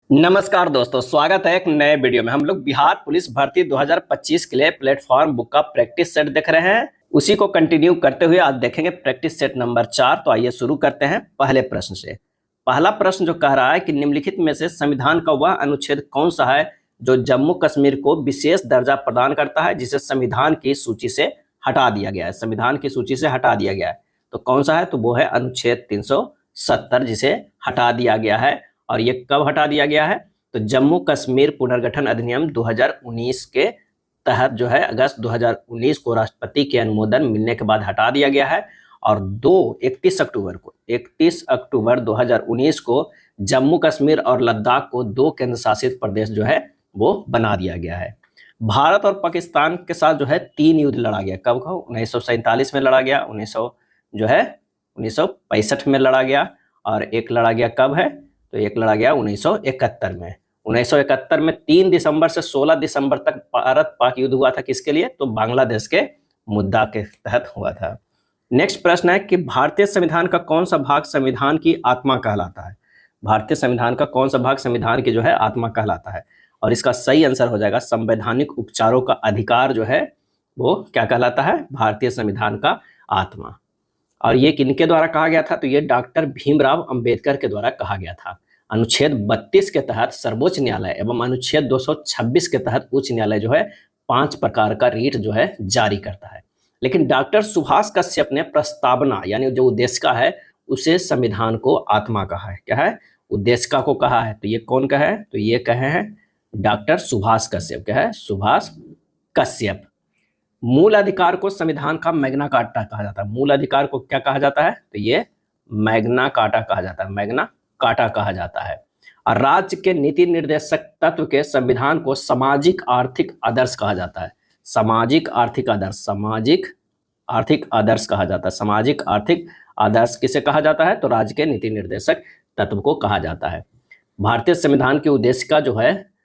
नमस्कार दोस्तों, स्वागत है एक नए वीडियो में। हम लोग बिहार पुलिस भर्ती 2025 के लिए प्लेटफॉर्म बुक का प्रैक्टिस सेट देख रहे हैं। उसी को कंटिन्यू करते हुए आज देखेंगे प्रैक्टिस सेट नंबर 4। तो आइए शुरू करते हैं पहले प्रश्न से। पहला प्रश्न जो कह रहा है कि निम्नलिखित में से संविधान का वह अनुच्छेद कौन सा है जो जम्मू कश्मीर को विशेष दर्जा प्रदान करता है, जिसे संविधान की सूची से हटा दिया गया है। संविधान की सूची से हटा दिया गया है तो कौन सा है? तो वो है अनुच्छेद 370, जिसे हटा दिया गया है। और ये कब हटा दिया गया है? तो जम्मू कश्मीर पुनर्गठन अधिनियम 2019 के तहत जो है अगस्त 2019 को राष्ट्रपति के अनुमोदन मिलने के बाद हटा दिया गया है। और 31 अक्टूबर 2019 को जम्मू कश्मीर और लद्दाख को दो केंद्र शासित प्रदेश जो है वो बना दिया गया है। भारत और पाकिस्तान के साथ जो है 3 युद्ध लड़ा गया। कब कब? 1947 में लड़ा गया, 1965 में लड़ा गया, और एक लड़ा गया कब है? तो एक लड़ा गया 1971 में। 1971 में 3 दिसंबर से 16 दिसंबर तक भारत पाक युद्ध हुआ था। किसके लिए? तो बांग्लादेश के मुद्दा के तहत हुआ था। नेक्स्ट प्रश्न है कि भारतीय संविधान का कौन सा भाग संविधान की आत्मा कहलाता है? भारतीय संविधान का कौन सा भाग संविधान की जो है आत्मा कहलाता है? और इसका सही आंसर हो जाएगा संवैधानिक उपचारों का अधिकार जो है वो क्या कहलाता है? भारतीय संविधान का आत्मा। और ये किनके द्वारा कहा गया था? तो ये डॉक्टर भीमराव अंबेडकर के द्वारा कहा गया था। अनुच्छेद 32 के तहत सर्वोच्च न्यायालय एवं अनुच्छेद 226 के तहत उच्च न्यायालय जो है 5 प्रकार का रीट जो है जारी करता है। लेकिन डॉक्टर सुभाष कश्यप ने प्रस्तावना यानी जो उद्देशिका है उसे संविधान को आत्मा कहा है। क्या है? उद्देशिका को कहा है। तो ये कौन कहा है? तो ये कहे हैं डॉक्टर सुभाष कश्यप। क्या है? सुभाष कश्यप। मूल अधिकार को संविधान का मैग्ना कार्टा कहा जाता है। मूल अधिकार को क्या कहा जाता है? तो ये मैग्ना कार्टा कहा जाता है। मैग्ना कार्टा कहा जाता है। और राज्य के नीति निर्देशक तत्व के संविधान को सामाजिक आर्थिक आदर्श कहा जाता है। सामाजिक आर्थिक आदर्श, सामाजिक आर्थिक आदर्श कहा जाता है। सामाजिक आर्थिक आदर्श किसे कहा जाता है? तो राज्य के नीति निर्देशक तत्व को कहा जाता है। भारतीय संविधान की उद्देशिका जो है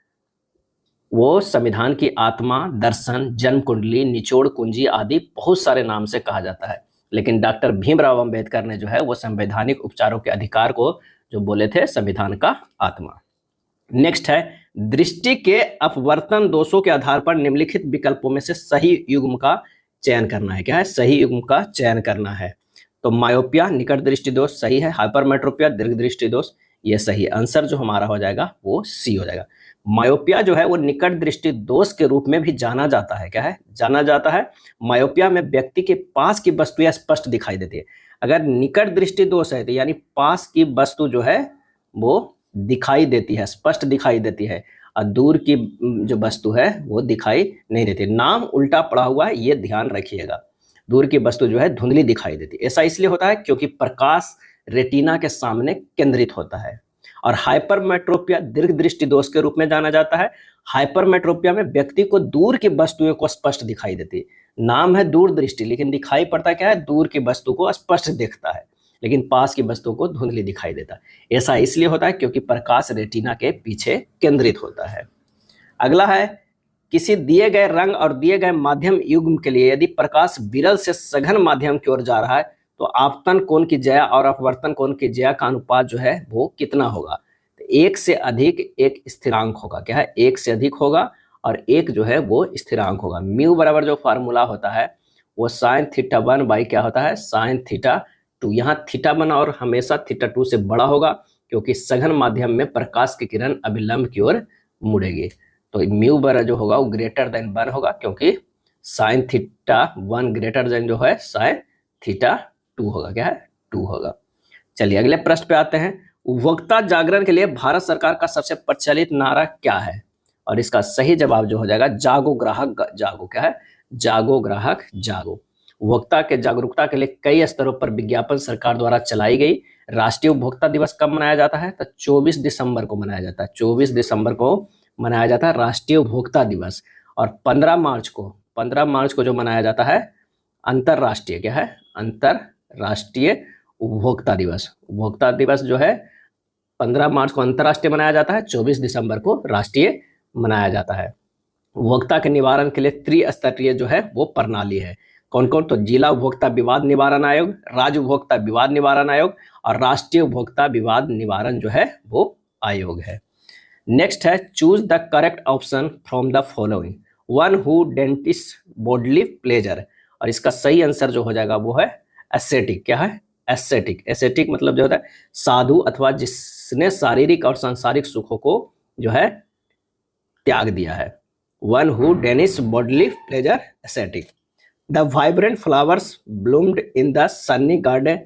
वो संविधान की आत्मा, दर्शन, जन्म कुंडली, निचोड़ कुंजी आदि बहुत सारे नाम से कहा जाता है। लेकिन डॉक्टर भीमराव अंबेडकर ने जो है वो संवैधानिक उपचारों के अधिकार को जो बोले थे संविधान का आत्मा। नेक्स्ट है दृष्टि के अपवर्तन दोषों के आधार पर निम्नलिखित विकल्पों में से सही युग्म का चयन करना है। क्या है? सही युग्म का चयन करना है। तो मायोपिया, निकट दृष्टि दोष सही है। हाइपरमेट्रोपिया, दीर्घ दृष्टि दोष, ये सही। आंसर जो हमारा हो जाएगा वो सी हो जाएगा। मायोपिया जो है वो निकट दृष्टि दोष के रूप में भी जाना जाता है। क्या है? जाना जाता है। मायोपिया में व्यक्ति के पास की वस्तुएं स्पष्ट दिखाई देती है। अगर निकट दृष्टि दोष है तो यानी पास की वस्तु जो है वो दिखाई देती है, स्पष्ट दिखाई देती है, और दूर की जो वस्तु है वो दिखाई नहीं देती। नाम उल्टा पड़ा हुआ है, ये ध्यान रखिएगा। दूर की वस्तु जो है धुंधली दिखाई देती है। ऐसा इसलिए होता है क्योंकि प्रकाश रेटिना के सामने केंद्रित होता है। और हाइपरमेट्रोपिया दीर्घ दृष्टि दोष के रूप में जाना जाता है। हाइपरमेट्रोपिया में व्यक्ति को दूर की वस्तुओं को स्पष्ट दिखाई देती है। नाम है दूर दृष्टि, लेकिन दिखाई पड़ता क्या है? दूर की वस्तु को स्पष्ट दिखता है, लेकिन पास की वस्तु को धुंधली दिखाई देता है। ऐसा इसलिए होता है क्योंकि प्रकाश रेटिना के पीछे केंद्रित होता है। अगला है किसी दिए गए रंग और दिए गए माध्यम युग्म के लिए यदि प्रकाश विरल से सघन माध्यम की ओर जा रहा है तो आपतन कोण की ज्या और अपवर्तन कोण की ज्या का अनुपात जो है वो कितना होगा? तो एक से अधिक एक स्थिरांक होगा। क्या है? एक से अधिक होगा और एक जो है वो स्थिरांक होगा। म्यू बराबर जो फार्मूला होता है वो साइन थीटा 1 बाई क्या होता है? Sine theta 2। यहाँ थीटा 1 और हमेशा थीटा 2 से बड़ा होगा क्योंकि सघन माध्यम में प्रकाश की किरण अभिलंब की ओर मुड़ेगी। तो म्यू बराबर जो होगा वो ग्रेटर देन 1 होगा क्योंकि साइन थीटा 1 ग्रेटर देन जो है साइन थीटा 2 होगा। क्या है? 2 होगा। चलिए अगले प्रश्न पे आते हैं। उपभोक्ता जागरण के लिए भारत सरकार का सबसे प्रचलित नारा क्या है? और इसका सही जवाब जो हो जाएगा जागो ग्राहक जागो। क्या है? जागो ग्राहक जागो। उपभोक्ता के जागरूकता के लिए कई स्तरों पर विज्ञापन सरकार द्वारा चलाई गई। राष्ट्रीय उपभोक्ता दिवस कब मनाया जाता है? तो 24 दिसंबर को मनाया जाता है। 24 दिसंबर को मनाया जाता है राष्ट्रीय उपभोक्ता दिवस। और 15 मार्च को जो मनाया जाता है अंतरराष्ट्रीय, क्या है? अंतरराष्ट्रीय उपभोक्ता दिवस। उपभोक्ता दिवस जो है 15 मार्च को अंतरराष्ट्रीय मनाया जाता है, 24 दिसंबर को राष्ट्रीय मनाया जाता है। उपभोक्ता के निवारण के लिए त्रिस्तरीय जो है वो प्रणाली है। कौन कौन? तो जिला उपभोक्ता विवाद निवारण आयोग, राज्य उपभोक्ता विवाद निवारण आयोग और राष्ट्रीय उपभोक्ता विवाद निवारण जो है वो आयोग है। नेक्स्ट है choose the correct option from the following, one who dentist bodily pleasure, और इसका सही आंसर जो हो जाएगा वो है एस्थेटिक। क्या है? एस्थेटिक। एस्थेटिक मतलब जो होता है साधु अथवा जिसने शारीरिक और सांसारिक सुखों को जो है त्याग दिया है। One who denies bodily pleasure aesthetic. The vibrant flowers bloomed in the sunny garden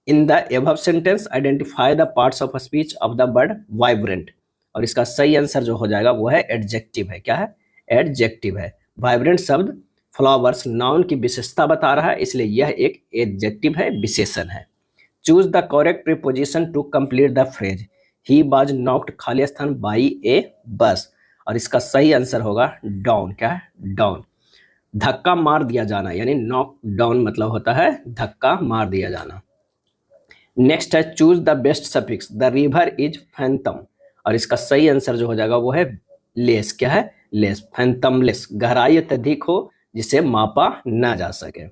in the above sentence identify the parts of speech of the word vibrant, और इसका सही आंसर जो हो जाएगा वो है एडजेक्टिव है। क्या है? एडजेक्टिव है। वाइब्रेंट शब्द फ्लावर्स नाउन की विशेषता बता रहा है, इसलिए यह एक एडजेक्टिव है, विशेषण है। Choose the correct preposition to complete the phrase, he was knocked खाली स्थान बाई ए बस, और इसका सही आंसर होगा डाउन। क्या है? डाउन। धक्का मार दिया जाना, यानी नॉक डाउन मतलब होता है धक्का मार दिया जाना। नेक्स्ट है choose the best suffix, the river is fathom, और इसका सही आंसर जो हो जाएगा वो है लेस। क्या है? लेस। फैंथमलेस, गहराई अत्यधिक हो जिसे मापा ना जा सके।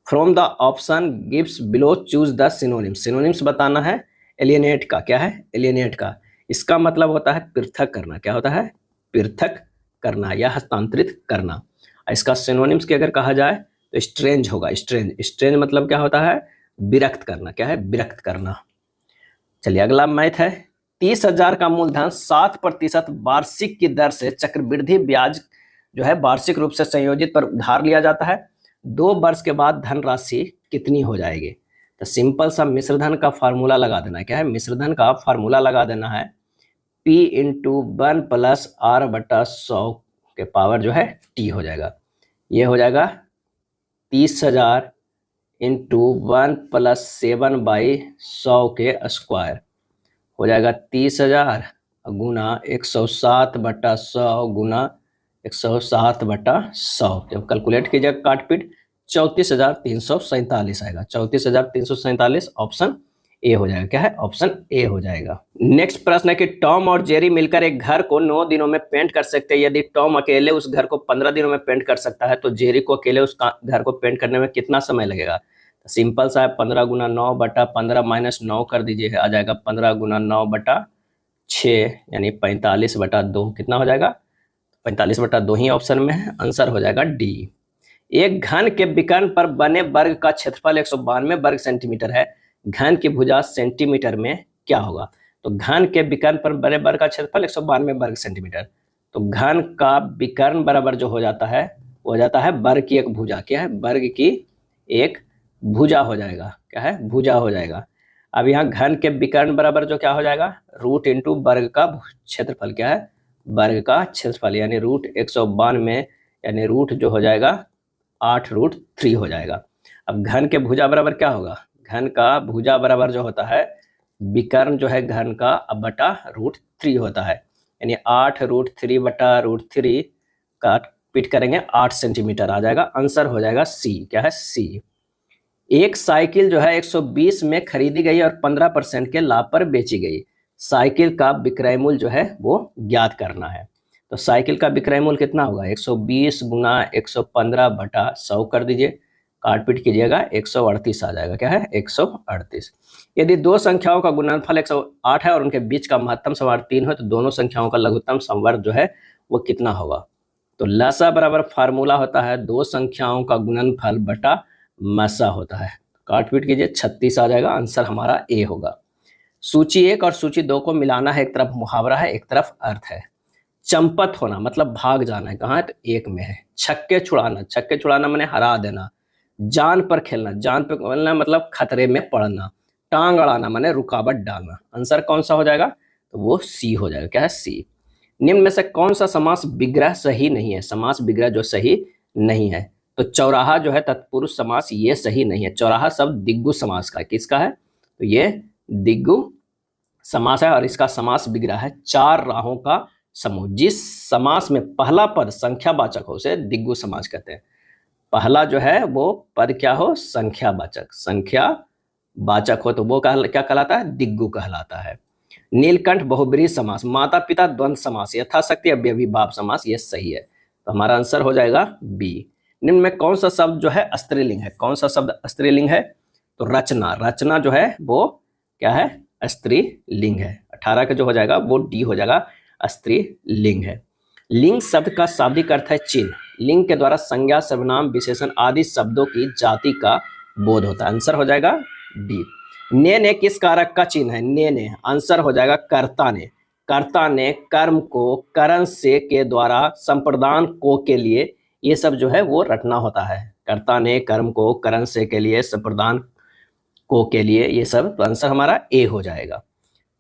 From the option gives below choose the synonyms, synonyms बताना है एलियनेट का। क्या है? एलियनेट का इसका मतलब होता है पृथक करना। क्या होता है? पृथक करना या हस्तांतरित करना। इसका सिनोनिम्स की अगर कहा जाए तो स्ट्रेंज होगा। स्ट्रेंज, स्ट्रेंज मतलब क्या होता है? विरक्त करना। क्या है? विरक्त करना। चलिए अगला मैथ है। 30,000 का मूलधन 7% वार्षिक की दर से चक्रवृद्धि ब्याज जो है वार्षिक रूप से संयोजित पर उधार लिया जाता है। 2 वर्ष के बाद धनराशि कितनी हो जाएगी? तो सिंपल सा मिश्रधन का फार्मूला लगा देना है। क्या है? मिश्रधन का फार्मूला लगा देना है P इंटू 1 प्लस R बटा 100 के पावर जो है T हो जाएगा। ये हो जाएगा 30,000 इंटू 1 प्लस 7/100 के स्क्वायर हो जाएगा 30,000 गुना 107/100 गुना 107/100। जब कैलकुलेट कीजिएगा काट पीट 34,347 आएगा। 34,347 ऑप्शन ए हो जाएगा। क्या है? ऑप्शन ए हो जाएगा। नेक्स्ट प्रश्न है कि टॉम और जेरी मिलकर एक घर को 9 दिनों में पेंट कर सकते हैं। यदि टॉम अकेले उस घर को 15 दिनों में पेंट कर सकता है तो जेरी को अकेले उस घर को पेंट करने में कितना समय लगेगा? तो सिंपल सा है 15 गुना 9 बटा 15 माइनस 9 कर दीजिए, आ जाएगा 15 गुना 9 बटा 6 यानी 45/2। कितना हो जाएगा? 45/2 ही ऑप्शन में है। आंसर हो जाएगा डी। एक घन के विकर्ण पर बने वर्ग का क्षेत्रफल 192 वर्ग सेंटीमीटर है। घन की भुजा सेंटीमीटर में क्या होगा? तो घन के विकर्ण पर बने वर्ग का क्षेत्रफल 192 वर्ग सेंटीमीटर, तो घन का विकर्ण बराबर जो हो जाता है वो हो जाता है वर्ग की एक भुजा। क्या है? वर्ग की एक भुजा हो जाएगा। क्या है? भुजा हो जाएगा। अब यहाँ घन के विकर्ण बराबर जो क्या हो जाएगा? रूट इंटू वर्ग का क्षेत्रफल। क्या है? वर्ग का क्षेत्रफल, यानी रूट 192 यानी रूट जो हो जाएगा 8√3 हो जाएगा। अब घन के भुजा बराबर क्या होगा? घन का भुजा बराबर जो होता है विकर्ण जो है घन का अब बटा √3 होता है, यानी 8√3 बटा √3 काट पीट करेंगे 8 सेंटीमीटर आ जाएगा। आंसर हो जाएगा सी। क्या है? सी। एक साइकिल जो है 120 में खरीदी गई और 15% के लाभ पर बेची गई। साइकिल का विक्रय मूल्य जो है वो ज्ञात करना है। तो साइकिल का विक्रय मूल्य कितना होगा? 120 गुना 115/100 कर दीजिए, काट पीट कीजिएगा 138 आ जाएगा। क्या है? 138। यदि दो संख्याओं का गुणनफल 108 है और उनके बीच का महत्तम समवर्ग 3 हो तो दोनों संख्याओं का लघुत्तम समवर्ग जो है वो कितना होगा? तो लसा बराबर फार्मूला होता है दो संख्याओं का गुणनफल बटा मसा होता है। काट पीट कीजिए 36 आ जाएगा। आंसर हमारा ए होगा। सूची 1 और सूची 2 को मिलाना है, एक तरफ मुहावरा है एक तरफ अर्थ है। चंपत होना मतलब भाग जाना है, कहाँ है? तो 1 में है। छक्के छुड़ाना, छक्के छुड़ाना माने हरा देना। जान पर खेलना, जान पर खेलना मतलब खतरे में पड़ना। टांग अड़ाना माने रुकावट डालना। आंसर कौन सा हो जाएगा? तो वो सी हो जाएगा। क्या है? सी। निम्न में से कौन सा समास विग्रह सही नहीं है? समास विग्रह जो सही नहीं है तो चौराहा जो है तत्पुरुष समास ये सही नहीं है। चौराहा शब्द दिग्गु समास का, किसका है? तो ये दिग्गु समास है और इसका समास विग्रह है 4 राहों का समूह। जिस समास में पहला पद संख्यावाचक हो उसे दिग्गु समास कहते हैं। पहला जो है वो पद क्या हो? संख्यावाचक। संख्यावाचक हो तो वो क्या कहलाता है? दिग्गु कहलाता है। नीलकंठ बहुब्रीहि समास, माता पिता द्वंद्व समास, यथाशक्ति अव्ययीभाव समास ये सही है। तो हमारा आंसर हो जाएगा बी। निम्न में कौन सा शब्द जो है स्त्रीलिंग है? कौन सा शब्द स्त्रीलिंग है? तो रचना। रचना जो है वो क्या है? स्त्रीलिंग है। 18 का जो हो जाएगा वो डी हो जाएगा। स्त्रीलिंग है। लिंग शब्द का शाब्दिक अर्थ है चिन्ह। लिंग के द्वारा संज्ञा, सर्वनाम, विशेषण आदि शब्दों की जाति का बोध होता है। आंसर हो जाएगा डी। ने किस कारक का चिन्ह है? ने आंसर हो जाएगा कर्ता ने। कर्ता ने कर्म को करण से के द्वारा संप्रदान को के लिए, ये सब जो है वो रटना होता है। कर्ता ने कर्म को करण से के लिए संप्रदान को के लिए, ये सब, तो आंसर हमारा ए हो जाएगा।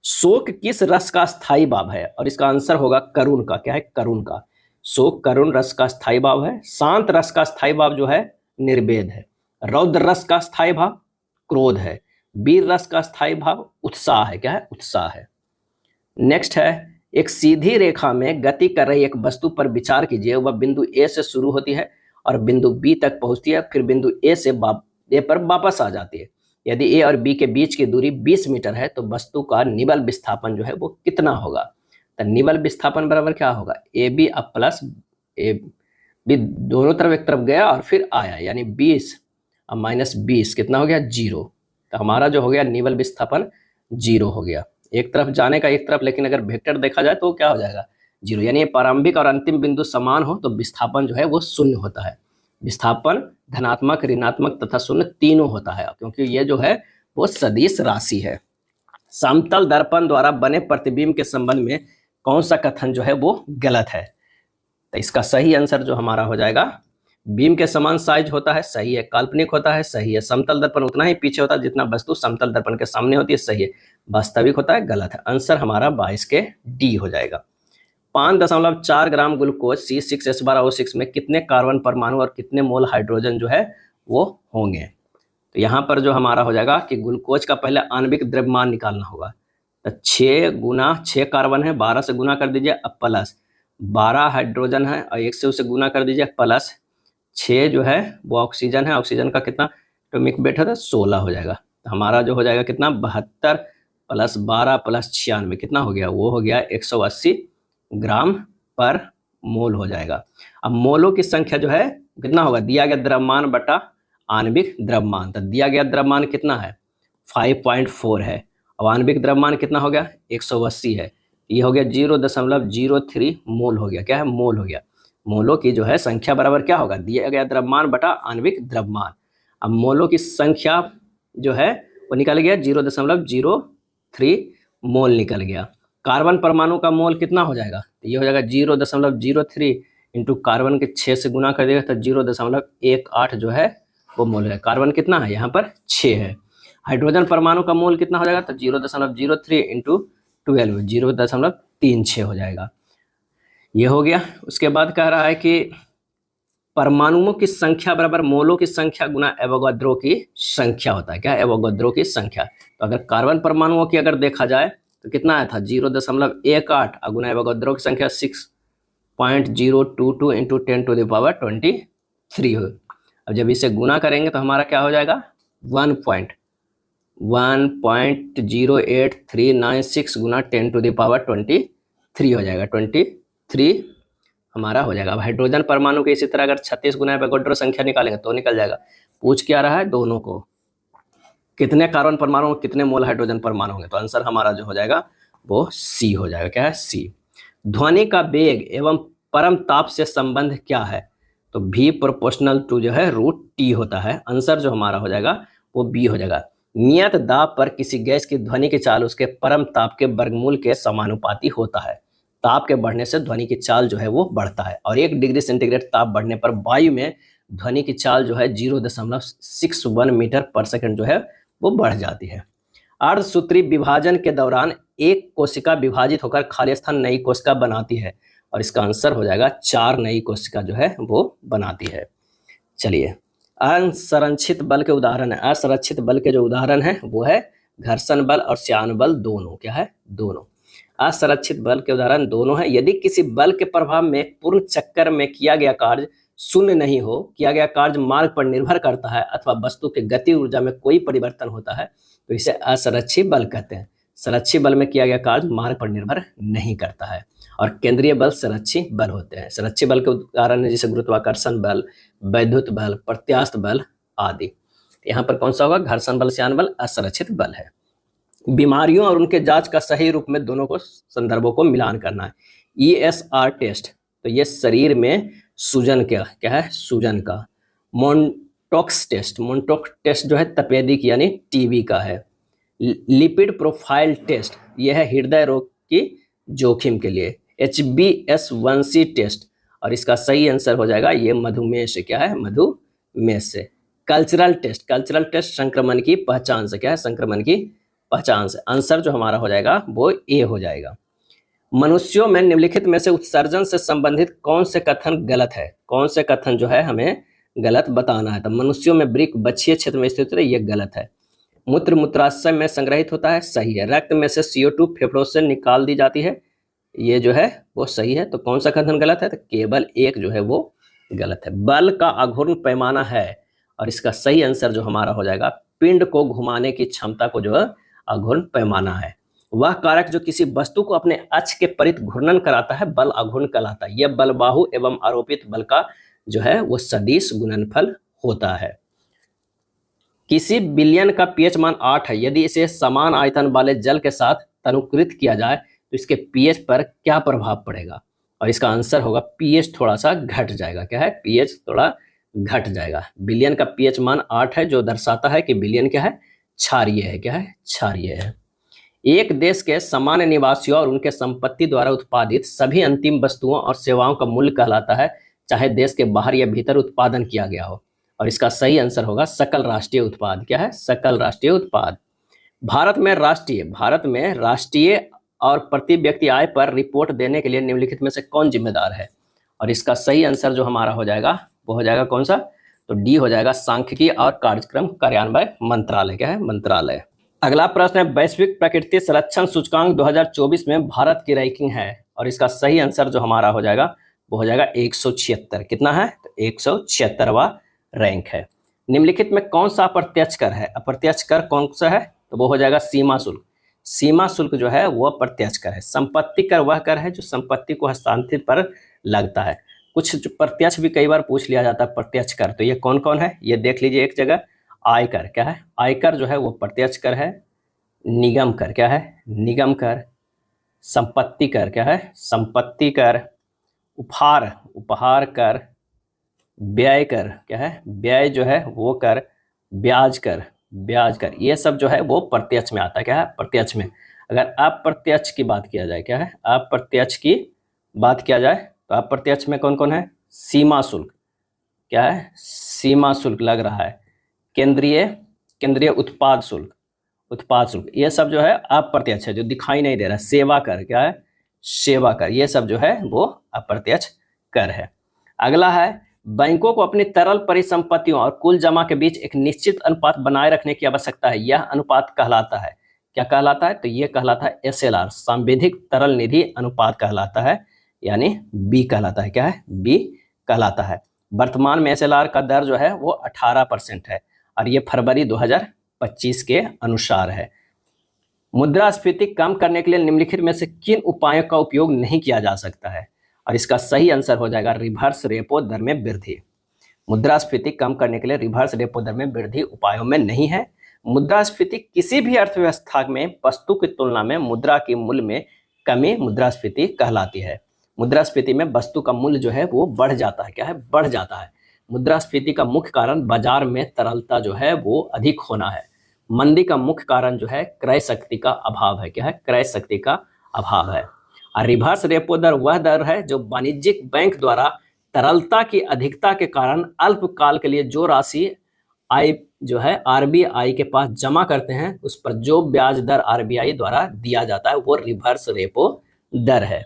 शोक किस रस का स्थायी भाव है? और इसका आंसर होगा करुण का। क्या है? करुण का। शोक करुण रस का स्थायी भाव है। शांत रस का स्थायी भाव जो है निर्वेद है। रौद्र रस का स्थायी भाव क्रोध है। वीर रस का स्थायी भाव उत्साह है। क्या है? उत्साह है। नेक्स्ट है, एक सीधी रेखा में गति कर रही एक वस्तु पर विचार कीजिए। वह बिंदु ए से शुरू होती है और बिंदु बी तक पहुंचती है, फिर बिंदु ए पर वापस आ जाती है। यदि ए और बी के बीच की दूरी 20 मीटर है तो वस्तु का निबल विस्थापन जो है वो कितना होगा? तो निबल विस्थापन बराबर क्या होगा? ए बी अब प्लस ए बी दोनों तरफ एक तरफ गया और फिर आया, यानी 20 अब माइनस 20 कितना हो गया? 0। तो हमारा जो हो गया निबल विस्थापन 0 हो गया। एक तरफ जाने का एक तरफ, लेकिन अगर वेक्टर देखा जाए तो क्या हो जाएगा? 0। यानी प्रारंभिक और अंतिम बिंदु समान हो तो विस्थापन जो है वो शून्य होता है। विस्थापन धनात्मक, ऋणात्मक तथा शून्य तीनों होता है, क्योंकि ये जो है वो सदिश राशि है। समतल दर्पण द्वारा बने प्रतिबिंब के संबंध में कौन सा कथन जो है वो गलत है? तो इसका सही आंसर जो हमारा हो जाएगा, बीम के समान साइज होता है, सही है। काल्पनिक होता है, सही है। समतल दर्पण उतना ही पीछे होता है जितना वस्तु समतल दर्पण के सामने होती है, सही है। वास्तविक होता है, गलत है। आंसर हमारा 22 के डी हो जाएगा। 5.4 ग्राम ग्लूकोज C6H12O6 में कितने कार्बन परमाणु और कितने मोल हाइड्रोजन जो है वो होंगे? तो यहाँ पर जो हमारा हो जाएगा कि ग्लूकोज का पहले आणविक द्रव्यमान निकालना होगा। तो 6 गुना 6 कार्बन है, 12 से गुना कर दीजिए, अब प्लस 12 हाइड्रोजन है और 1 से उसे गुना कर दीजिए, प्लस 6 जो है वो ऑक्सीजन है। ऑक्सीजन का कितना एटॉमिक वेट है? 16 हो जाएगा। तो हमारा जो हो जाएगा कितना? 72 प्लस 12 प्लस 96 कितना हो गया? वो हो गया 180 ग्राम पर मोल हो जाएगा। अब मोलों की संख्या जो है कितना होगा? दिया गया द्रव्यमान बटा आणविक द्रव्यमान। तो दिया गया द्रव्यमान कितना है? 5.4 है। अब आणविक द्रव्यमान कितना हो गया? 180 है। ये हो गया 0.03 मोल हो गया। क्या है? मोल हो गया। मोलों की जो है संख्या बराबर क्या होगा? दिया गया द्रव्यमान बटा आणविक द्रव्यमान। अब मोलों की संख्या जो है वो निकल गया 0.03 मोल निकल गया। कार्बन परमाणु का मोल कितना हो जाएगा? तो ये हो जाएगा 0.03 इंटू कार्बन के 6 से गुना कर देगा तो 0.18 जो है वो मोल है। कार्बन कितना है? यहाँ पर 6 है। हाइड्रोजन परमाणु का मोल कितना हो जाएगा? तो 0.03 इंटू 12 0.36 हो जाएगा। ये हो गया। उसके बाद कह रहा है कि परमाणुओं की संख्या बराबर मोलों की संख्या गुना एवोगाड्रो की संख्या होता है। क्या है? एवोगाड्रो की संख्या। तो अगर कार्बन परमाणुओं की अगर देखा जाए तो कितना आया था? 0.18 और गुना एवोगाड्रो की संख्या 6.022 इंटू 10⁻23 हो। अब जब इसे गुना करेंगे तो हमारा क्या हो जाएगा? 1.08396 गुना 10⁻23 हो जाएगा। 23 हमारा हो जाएगा। अब हाइड्रोजन परमाणु के इसी तरह अगर 36 गुना एवोगाड्रो संख्या निकालेंगे तो निकल जाएगा। पूछ क्या रहा है? दोनों को कितने कार्बन परमाणु होंगे, कितने मोल हाइड्रोजन परमाणु होंगे। तो आंसर हमारा जो हो जाएगा वो सी हो जाएगा। क्या है? सी। ध्वनि का वेग एवं परम ताप से संबंध क्या है? तो V प्रोपोर्शनल टू जो है √T होता है। आंसर जो हमारा हो जाएगा वो बी हो जाएगा। नियत दाब पर किसी गैस की ध्वनि की चाल उसके परम ताप के वर्गमूल के समानुपाती होता है। ताप के बढ़ने से ध्वनि की चाल जो है वो बढ़ता है और 1 डिग्री सेंटीग्रेड ताप बढ़ने पर वायु में ध्वनि की चाल जो है 0.61 मीटर पर सेकंड जो है वो बढ़ जाती है। अर्धसूत्री विभाजन के दौरान एक कोशिका विभाजित होकर खाली स्थान नई कोशिका बनाती है और इसका आंसर हो जाएगा 4 नई कोशिका जो है वो बनाती है। चलिए, असंरक्षित बल के उदाहरण है। असंरक्षित बल के जो उदाहरण है वो है घर्षण बल और श्यान बल दोनों। क्या है? दोनों। असंरक्षित बल के उदाहरण दोनों है। यदि किसी बल के प्रभाव में पूर्ण चक्कर में किया गया कार्य शून्य नहीं हो, किया गया कार्य मार्ग पर निर्भर करता है अथवा वस्तु के गति ऊर्जा में कोई परिवर्तन होता है तो इसे असंरक्षित बल कहते हैं। संरक्षित बल में किया गया कार्य मार्ग पर निर्भर नहीं करता है और केंद्रीय बल संरक्षित बल होते हैं। संरक्षित बल के उदाहरण है जैसे गुरुत्वाकर्षण बल, वैद्युत बल, प्रत्यास्थ बल आदि। यहाँ पर कौन सा होगा? घर्षण बल, श्यान बल असंरक्षित बल है। बीमारियों और उनके जांच का सही रूप में दोनों को संदर्भों को मिलान करना है। ESR टेस्ट, तो ये शरीर में सूजन क्या है, सूजन का। मोन्टोक्स टेस्ट जो है तपेदिक यानी टीबी का है। लिपिड प्रोफाइल टेस्ट, यह है हृदय रोग की जोखिम के लिए। HbA1c टेस्ट, और इसका सही आंसर हो जाएगा ये मधुमेह से, क्या है, मधुमेह से। कल्चरल टेस्ट संक्रमण की पहचान से, क्या है, संक्रमण की पहचान से। आंसर जो हमारा हो जाएगा वो ए हो जाएगा। मनुष्यों में निम्नलिखित में से उत्सर्जन से संबंधित कौन से कथन गलत है, कौन से कथन जो है हमें गलत बताना है। तो मनुष्यों में वृक्क बक्षीय क्षेत्र में स्थित है, ये गलत है। मूत्र मूत्राशय में संग्रहित होता है, सही है। रक्त में से CO2 फेफड़ों से निकाल दी जाती है, ये जो है वो सही है। तो कौन सा कथन गलत है, तो केवल एक जो है वो गलत है। बल का अघूर्ण पैमाना है, और इसका सही आंसर जो हमारा हो जाएगा पिंड को घुमाने की क्षमता को जो है अघूर्ण पैमाना है। वह कारक जो किसी वस्तु को अपने अक्ष के परित घूर्णन कराता है बल अघूर्ण कहलाता है। यह बल बाहु एवं आरोपित बल का जो है वो सदिश गुणनफल होता है। किसी विलयन का pH मान 8 है, यदि इसे समान आयतन वाले जल के साथ तनुकृत किया जाए तो इसके pH पर क्या प्रभाव पड़ेगा, और इसका आंसर होगा pH थोड़ा सा घट जाएगा। क्या है, pH थोड़ा घट जाएगा। विलयन का pH मान 8 है, जो दर्शाता है कि विलयन क्या है, क्षारीय है। क्या है, क्षारीय है। एक देश के सामान्य निवासियों और उनके संपत्ति द्वारा उत्पादित सभी अंतिम वस्तुओं और सेवाओं का मूल्य कहलाता है, चाहे देश के बाहर या भीतर उत्पादन किया गया हो, और इसका सही आंसर होगा सकल राष्ट्रीय उत्पाद। क्या है, सकल राष्ट्रीय उत्पाद। भारत में राष्ट्रीय और प्रति व्यक्ति आय पर रिपोर्ट देने के लिए निम्नलिखित में से कौन जिम्मेदार है, और इसका सही आंसर जो हमारा हो जाएगा वो हो जाएगा कौन सा, तो डी हो जाएगा सांख्यिकी और कार्यक्रम कार्यान्वयन मंत्रालय। क्या है, मंत्रालय। अगला प्रश्न है वैश्विक प्रकृति संरक्षण सूचकांक 2024 में भारत की रैंकिंग है, और इसका सही आंसर जो हमारा हो जाएगा वो हो जाएगा 176। कितना है, तो 176वां रैंक है। निम्नलिखित में कौन सा अप्रत्यक्ष कर है, अप्रत्यक्ष कर कौन सा है, तो वो हो जाएगा सीमा शुल्क। सीमा शुल्क जो है वो अप्रत्यक्ष कर है। संपत्ति कर वह कर है जो संपत्ति को हस्तांतरित पर लगता है। कुछ जो प्रत्यक्ष भी कई बार पूछ लिया जाता है प्रत्यक्ष कर, तो ये कौन कौन है, ये देख लीजिए एक जगह। आयकर, क्या है, आयकर जो है वो प्रत्यक्ष कर है। निगम कर, क्या है, निगम कर। संपत्ति कर, क्या है, संपत्ति कर। उपहार कर। व्यय कर, क्या है, व्यय जो है वो कर। ब्याज कर, ये सब जो है वो प्रत्यक्ष में आता है। क्या है, प्रत्यक्ष में। अगर अप्रत्यक्ष की बात किया जाए, क्या है, अप्रत्यक्ष की बात किया जाए, तो अप्रत्यक्ष में कौन कौन है, सीमा शुल्क, क्या है, सीमा शुल्क लग रहा है। केंद्रीय उत्पाद शुल्क, ये सब जो है अप्रत्यक्ष है, जो दिखाई नहीं दे रहा। सेवा कर, क्या है, सेवा कर, ये सब जो है वो अप्रत्यक्ष कर है। अगला है बैंकों को अपनी तरल परिसंपत्तियों और कुल जमा के बीच एक निश्चित अनुपात बनाए रखने की आवश्यकता है। यह अनुपात कहलाता है, क्या कहलाता है, तो ये कहलाता है SLR, सांविधिक तरल निधि अनुपात कहलाता है, यानी B कहलाता है। क्या है, B कहलाता है। वर्तमान में SLR का दर जो है वो 18% है, और ये फरवरी 2025 के अनुसार है। मुद्रास्फीति कम करने के लिए निम्नलिखित में से किन उपायों का उपयोग नहीं किया जा सकता है, और इसका सही आंसर हो जाएगा रिवर्स रेपो दर में वृद्धि। मुद्रास्फीति कम करने के लिए रिवर्स रेपो दर में वृद्धि उपायों में नहीं है। मुद्रास्फीति किसी भी अर्थव्यवस्था में वस्तु की तुलना में मुद्रा के मूल्य में कमी मुद्रास्फीति कहलाती है। मुद्रास्फीति में वस्तु का मूल्य जो है वो बढ़ जाता है। क्या है, बढ़ जाता है। मुद्रास्फीति का मुख्य कारण बाजार में तरलता जो है वो अधिक होना है। मंदी का मुख्य कारण जो है क्रय शक्ति का अभाव है। क्या है, क्रय शक्ति का अभाव है। और रिवर्स रेपो दर वह दर है जो वाणिज्यिक बैंक द्वारा तरलता की अधिकता के कारण अल्पकाल के लिए जो राशि जो है RBI के पास जमा करते हैं, उस पर जो ब्याज दर RBI द्वारा दिया जाता है वो रिवर्स रेपो दर है।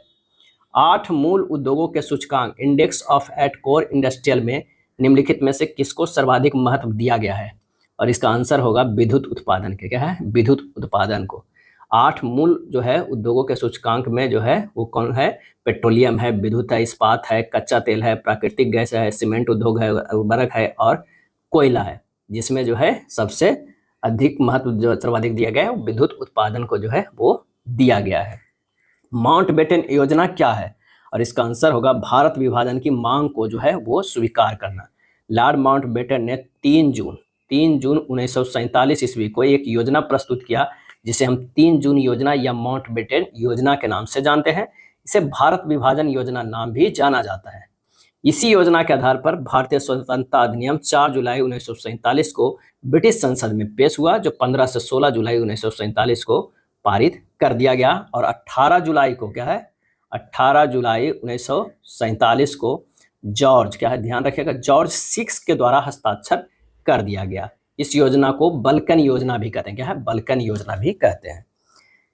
8 मूल उद्योगों के सूचकांक index of eight core industrial में निम्नलिखित में से किसको सर्वाधिक महत्व दिया गया है, और इसका आंसर होगा विद्युत उत्पादन के। क्या है, विद्युत उत्पादन को। 8 मूल जो है उद्योगों के सूचकांक में जो है वो कौन है, पेट्रोलियम है, विद्युत है, इस्पात है, कच्चा तेल है, प्राकृतिक गैस है, सीमेंट उद्योग है, उर्वरक है और कोयला है, जिसमें जो है सबसे अधिक महत्व जो सर्वाधिक दिया गया है विद्युत उत्पादन को जो है वो दिया गया है। माउंटबेटन योजना क्या है, और इसका आंसर होगा भारत विभाजन की मांग को जो है वो स्वीकार करना। लॉर्ड माउंटबेटन ने 3 जून 1947 ईस्वी को एक योजना प्रस्तुत किया जिसे हम 3 जून योजना या माउंटबेटन योजना के नाम से जानते हैं। इसे भारत विभाजन योजना नाम भी जाना जाता है। इसी योजना के आधार पर भारतीय स्वतंत्रता अधिनियम 4 जुलाई 1947 को ब्रिटिश संसद में पेश हुआ, जो 15 से 16 जुलाई 1947 को पारित कर दिया गया। और 18 जुलाई को क्या है, 18 जुलाई 1947 को जॉर्ज, क्या है ध्यान रखिएगा, जॉर्ज 6 के द्वारा हस्ताक्षर कर दिया गया। इस योजना को बल्कन योजना भी कहते हैं। क्या है, बल्कन योजना भी कहते हैं।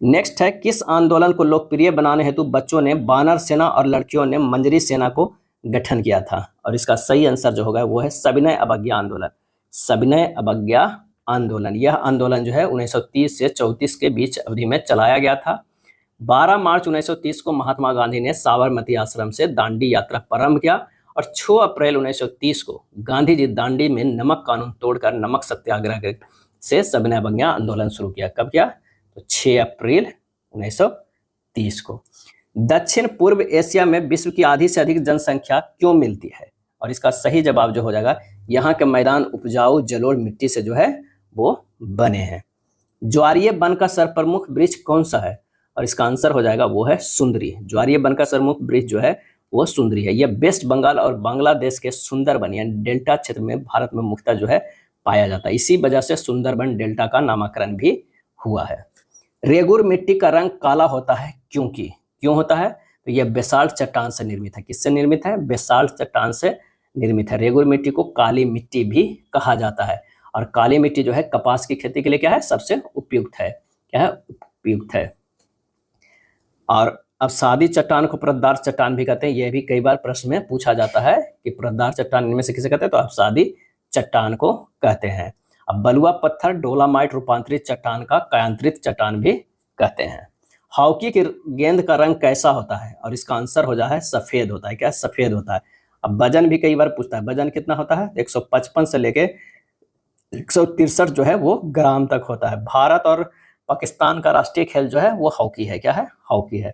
नेक्स्ट है, किस आंदोलन को लोकप्रिय बनाने हेतु बच्चों ने बानर सेना और लड़कियों ने मंजरी सेना को गठन किया था? और इसका सही आंसर जो होगा वो है सविनय अवज्ञा आंदोलन। सविनय अवज्ञा आंदोलन, यह आंदोलन जो है 1930 से 34 के बीच अवधि में चलाया गया था। 12 मार्च 1930 को महात्मा गांधी ने साबरमती आश्रम से दांडी यात्रा प्रारंभ किया और 6 अप्रैल 1930 को गांधी जी दांडी में नमक कानून तोड़कर नमक सत्याग्रह से सविनय अवज्ञा आंदोलन शुरू किया। कब किया? तो 6 अप्रैल 1930 को। दक्षिण पूर्व एशिया में विश्व की आधी से अधिक जनसंख्या क्यों मिलती है? और इसका सही जवाब जो हो जाएगा, यहाँ के मैदान उपजाऊ जलोढ़ मिट्टी से जो है वो बने हैं। ज्वारीय वन का सर्वप्रमुख वृक्ष कौन सा है? और इसका आंसर हो जाएगा वो है सुंदरी। ज्वारीय वन का सर्वप्रमुख वृक्ष जो है वो सुंदरी है। यह वेस्ट बंगाल और बांग्लादेश के सुंदरबन यानी डेल्टा क्षेत्र में भारत में मुख्यतः जो है पाया जाता है। इसी वजह से सुंदरबन डेल्टा का नामकरण भी हुआ है। रेगुर मिट्टी का रंग काला होता है क्यों होता है? तो यह बेसाल्ट चट्टान से निर्मित है। किससे निर्मित है? बेसाल्ट चट्टान से निर्मित है। रेगुर मिट्टी को काली मिट्टी भी कहा जाता है। और काली मिट्टी जो है कपास की खेती के लिए क्या है, सबसे उपयुक्त है। क्या है? उपयुक्त है। और अब सादी चट्टान को प्रदार चट्टान भी कहते हैं। यह भी कई बार प्रश्न में पूछा जाता है कि प्रदार चट्टान इनमें से किसे कहते हैं, तो अब सादी चट्टान को कहते हैं। अब बलुआ पत्थर डोलामाइट रूपांतरित चट्टान का कायांतरित चट्टान भी कहते हैं। हॉकी की गेंद का रंग कैसा होता है? और इसका आंसर हो जाए सफेद होता है। क्या? सफेद होता है। अब वजन भी कई बार पूछता है, वजन कितना होता है? 155 से लेके 163 जो है वो ग्राम तक होता है। भारत और पाकिस्तान का राष्ट्रीय खेल जो है वो हॉकी है। क्या है? हॉकी है।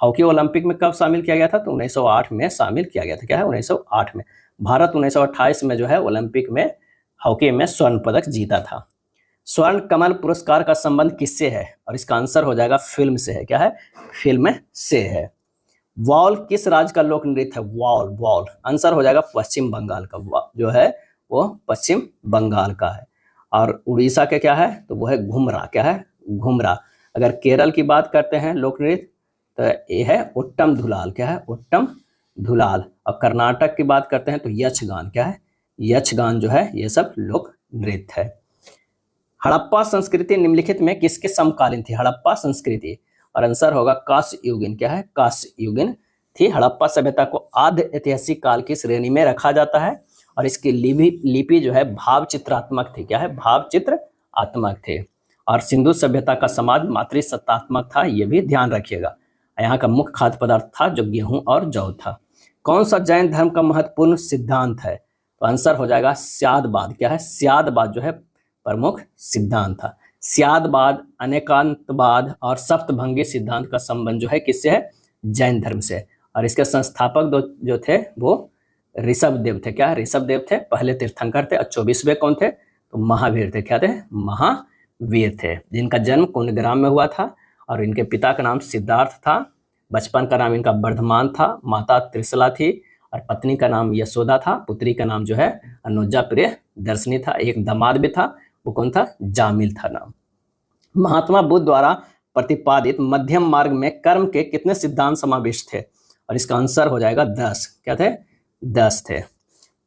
हॉकी ओलंपिक में कब शामिल किया गया था? तो 1908 में शामिल किया गया था। क्या है? 1908 में। भारत 1928 में जो है ओलंपिक में हॉकी में स्वर्ण पदक जीता था। स्वर्ण कमल पुरस्कार का संबंध किससे है? और इसका आंसर हो जाएगा फिल्म से है। क्या है? फिल्म से है। वॉल किस राज्य का लोक नृत्य है? वॉल आंसर हो जाएगा पश्चिम बंगाल का, जो है वो पश्चिम बंगाल का है। और उड़ीसा के क्या है? तो वो है घुमरा। क्या है? घुमरा। अगर केरल की बात करते हैं लोक नृत्य तो ये है ओट्टम धुलाल। क्या है? ओट्टम धुलाल। और कर्नाटक की बात करते हैं तो यक्षगान। क्या है? यक्षगान जो है ये सब लोक नृत्य है। हड़प्पा संस्कृति निम्नलिखित में किसके समकालीन थी? हड़प्पा संस्कृति, और आंसर होगा कांस्य युगीन। क्या है? कांस्य युगीन थी। हड़प्पा सभ्यता को आद्य ऐतिहासिक काल की श्रेणी में रखा जाता है और इसकी लिपि जो है भाव चित्रात्मक थी। क्या है? भाव चित्रात्मक थे। और सिंधु सभ्यता का समाज मातृसत्तात्मक था, ये भी ध्यान रखिएगा। यहाँ का मुख्य खाद्य पदार्थ था जो गेहूं और जौ था। कौन सा जैन धर्म का महत्वपूर्ण सिद्धांत है? तो आंसर हो जाएगा स्यादवाद। क्या है? स्यादवाद जो है प्रमुख सिद्धांत था। स्यादवाद, अनेकांतवाद और सप्तभंगी सिद्धांत का संबंध जो है किससे है? जैन धर्म से। और इसके संस्थापक जो थे वो ऋषभदेव थे। क्या? ऋषभदेव थे, पहले तीर्थंकर थे। और 24वें कौन थे? तो महावीर थे। क्या थे? महावीर थे, जिनका जन्म कुंडग्राम में हुआ था। और इनके पिता का नाम सिद्धार्थ था, बचपन का नाम इनका वर्धमान था, माता त्रिशला थी और पत्नी का नाम यशोदा था, पुत्री का नाम जो है अनुजा प्रियदर्शनी था। एक दामाद भी था, वो कौन था? जामिल था नाम। महात्मा बुद्ध द्वारा प्रतिपादित मध्यम मार्ग में कर्म के कितने सिद्धांत समाविष्ट थे? और इसका आंसर हो जाएगा 10। क्या थे? 10 थे।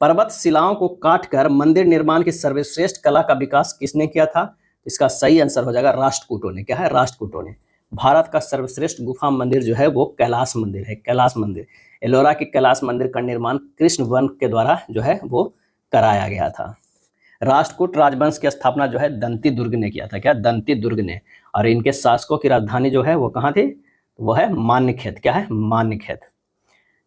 पर्वत शिलाओं को काटकर मंदिर निर्माण की सर्वश्रेष्ठ कला का विकास किसने किया था? इसका सही आंसर हो जाएगा राष्ट्रकूटों ने। क्या है? राष्ट्रकूटों ने। भारत का सर्वश्रेष्ठ गुफा मंदिर जो है वो कैलाश मंदिर है। कैलाश मंदिर, एलोरा के कैलाश मंदिर का निर्माण कृष्ण वन के द्वारा जो है वो कराया गया था। राष्ट्रकूट राजवंश की स्थापना जो है दंती दुर्ग ने किया था। क्या? दंती दुर्ग ने। और इनके शासकों की राजधानी जो है वो कहाँ थी? वो है मान्यखेत। क्या है? मान्यखेत।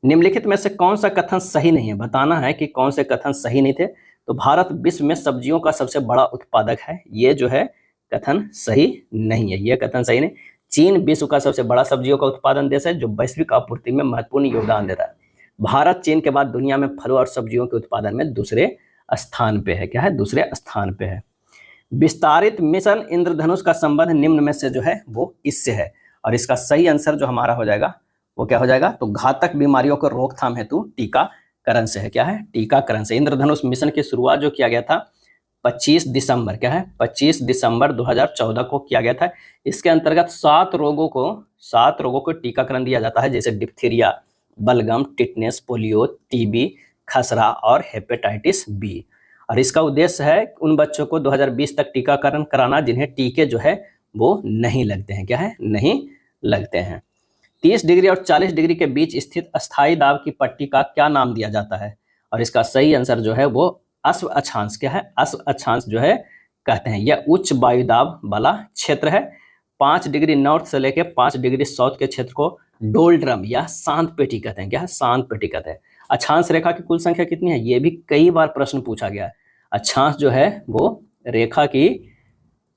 निम्नलिखित में से कौन सा कथन सही नहीं है? बताना है कि कौन से कथन सही नहीं थे। तो भारत विश्व में सब्जियों का सबसे बड़ा उत्पादक है, ये जो है कथन सही नहीं है। ये कथन सही नहीं। चीन विश्व का सबसे बड़ा सब्जियों का उत्पादन देश है जो वैश्विक आपूर्ति में महत्वपूर्ण योगदान देता है। भारत चीन के बाद दुनिया में फलों और सब्जियों के उत्पादन में दूसरे स्थान पे है। क्या है? दूसरे स्थान पे है। विस्तारित मिशन इंद्रधनुष का संबंध निम्न में से जो है वो इससे है, और इसका सही आंसर जो हमारा हो जाएगा वो क्या हो जाएगा, तो घातक बीमारियों को रोकथाम हेतु टीकाकरण से है। क्या है, टीकाकरण से। इंद्रधनुष मिशन की शुरुआत जो किया गया था 25 दिसंबर, क्या है, 25 दिसंबर 2014 को किया गया था। इसके अंतर्गत 7 रोगों को टीकाकरण दिया जाता है, जैसे डिप्थीरिया, बलगम, टिटनेस, पोलियो, टीबी, खसरा और हेपेटाइटिस बी। और इसका उद्देश्य है उन बच्चों को 2020 तक टीकाकरण कराना जिन्हें टीके जो है वो नहीं लगते हैं। क्या है, नहीं लगते हैं। 30 डिग्री और 40 डिग्री के बीच स्थित अस्थायी दाब की पट्टी का क्या नाम दिया जाता है, और इसका सही आंसर जो है वो अश्व अक्षांश। क्या है, अश्व अक्षांश जो है कहते हैं। यह उच्च वायुदाब वाला क्षेत्र है। 5 डिग्री नॉर्थ से लेकर 5 डिग्री साउथ के क्षेत्र को डोल्ड्रम या शांत पेटी कहते हैं। क्या है, शांत पेटी कहते हैं। अक्षांश रेखा की कुल संख्या कितनी है, ये भी कई बार प्रश्न पूछा गया है। अक्षांश जो है वो रेखा की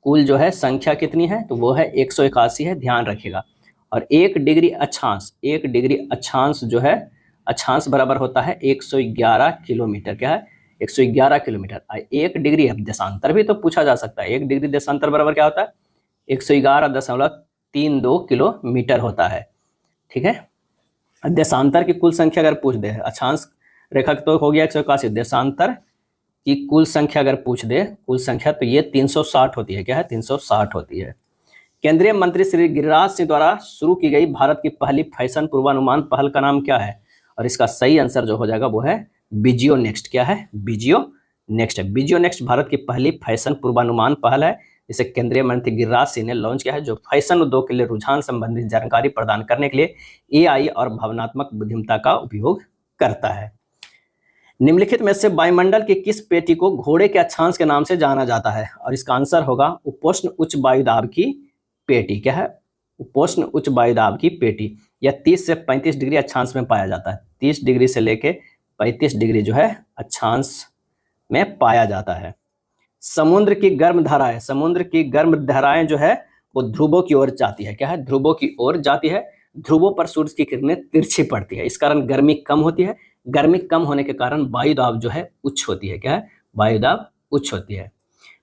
कुल जो है संख्या कितनी है, तो वो है 181 है, ध्यान रखिएगा। और 1 डिग्री अक्षांश जो है, अक्षांश बराबर होता है 111 किलोमीटर। क्या है, 111 किलोमीटर। 1 डिग्री देशांतर भी तो पूछा जा सकता है। 1 डिग्री देशांतर बराबर क्या होता है, 111.32 किलोमीटर होता है। ठीक है, देशांतर की कुल संख्या अगर पूछ दे, अक्षांश रेखा तो हो गया 181, देशांतर की कुल संख्या अगर पूछ दे, कुल संख्या, तो ये 360 होती है। क्या है, 360 होती है। केंद्रीय मंत्री श्री गिरिराज सिंह द्वारा शुरू की गई भारत की पहली फैशन पूर्वानुमान पहल का नाम क्या है, और इसका सही आंसर जो हो जाएगा वो है बीजियो नेक्स्ट। क्या है, बीजियो नेक्स्ट है। बीजियो नेक्स्ट भारत की पहली फैशन पूर्वानुमान पहल है, जिसे केंद्रीय मंत्री गिरिराज सिंह ने लॉन्च किया है, जो फैशन उद्योग के लिए रुझान संबंधी जानकारी प्रदान करने के लिए एआई और भावनात्मक बुद्धिमत्ता का उपयोग करता है। निम्नलिखित में से वायुमंडल की किस पेटी को घोड़े के अक्षांश के नाम से जाना जाता है, और इसका आंसर होगा उपोष्ण उच्च वायुदाब की पेटी। क्या है, उपोष्ण उच्च वायुदाब की पेटी। यह 30 से 35 डिग्री अक्षांश में पाया जाता है। 30 डिग्री से लेके 35 डिग्री जो है अक्षांश में पाया जाता है। समुद्र की गर्म धाराएं जो है वो ध्रुवों की ओर जाती है। क्या है, ध्रुवों की ओर जाती है। ध्रुवों पर सूरज की किरणें तिरछी पड़ती है, इस कारण गर्मी कम होती है। गर्मी कम होने के कारण वायुदाब जो है उच्च होती है। क्या है, वायुदाब उच्च होती है।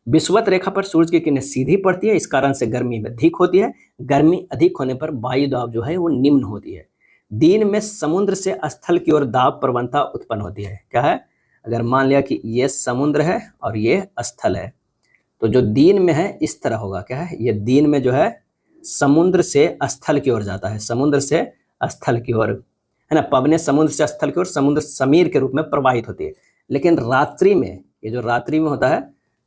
विषुवत रेखा पर सूरज की किरणें सीधी पड़ती है, इस कारण से गर्मी अधिक होती है। गर्मी अधिक होने पर वायुदाब जो है वो निम्न होती है। दिन में समुद्र से स्थल की ओर दाब प्रवणता उत्पन्न होती है। क्या है, अगर मान लिया कि ये समुद्र है और ये स्थल है, तो जो दिन में है इस तरह होगा। क्या है, ये दिन में जो है समुद्र से स्थल की ओर जाता है, समुद्र से स्थल की ओर, है ना। पवने समुद्र से स्थल की ओर समुद्र समीर के रूप में प्रवाहित होती है। लेकिन रात्रि में, ये जो रात्रि में होता है,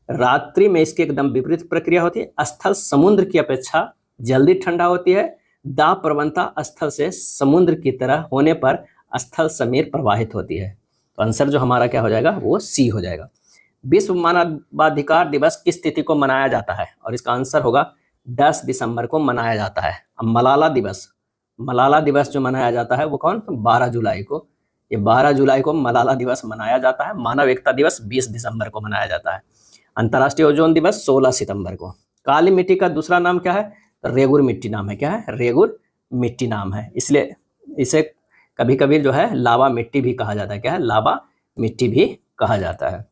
रात्रि में इसकी एकदम विपरीत प्रक्रिया होती है। स्थल समुद्र की अपेक्षा जल्दी ठंडा होती है। दाब प्रवणता स्थल से समुद्र की तरह होने पर स्थल समीर प्रवाहित होती है। तो आंसर जो हमारा क्या हो जाएगा, वो सी हो जाएगा। विश्व मानवाधिकार दिवस किस तिथि को मनाया जाता है, और इसका आंसर होगा 10 दिसंबर को मनाया जाता है। अब मलाला दिवस जो मनाया जाता है वो कौन, 12 जुलाई को। ये 12 जुलाई को मलाला दिवस मनाया जाता है। मानव एकता दिवस 20 दिसंबर को मनाया जाता है। अंतर्राष्ट्रीय ओजोन दिवस 16 सितंबर को। काली मिट्टी का दूसरा नाम क्या है, रेगुर मिट्टी नाम है। क्या है, रेगुर मिट्टी नाम है, इसलिए इसे कभी कभी जो है लावा मिट्टी भी कहा जाता है। क्या है, लावा मिट्टी भी कहा जाता है।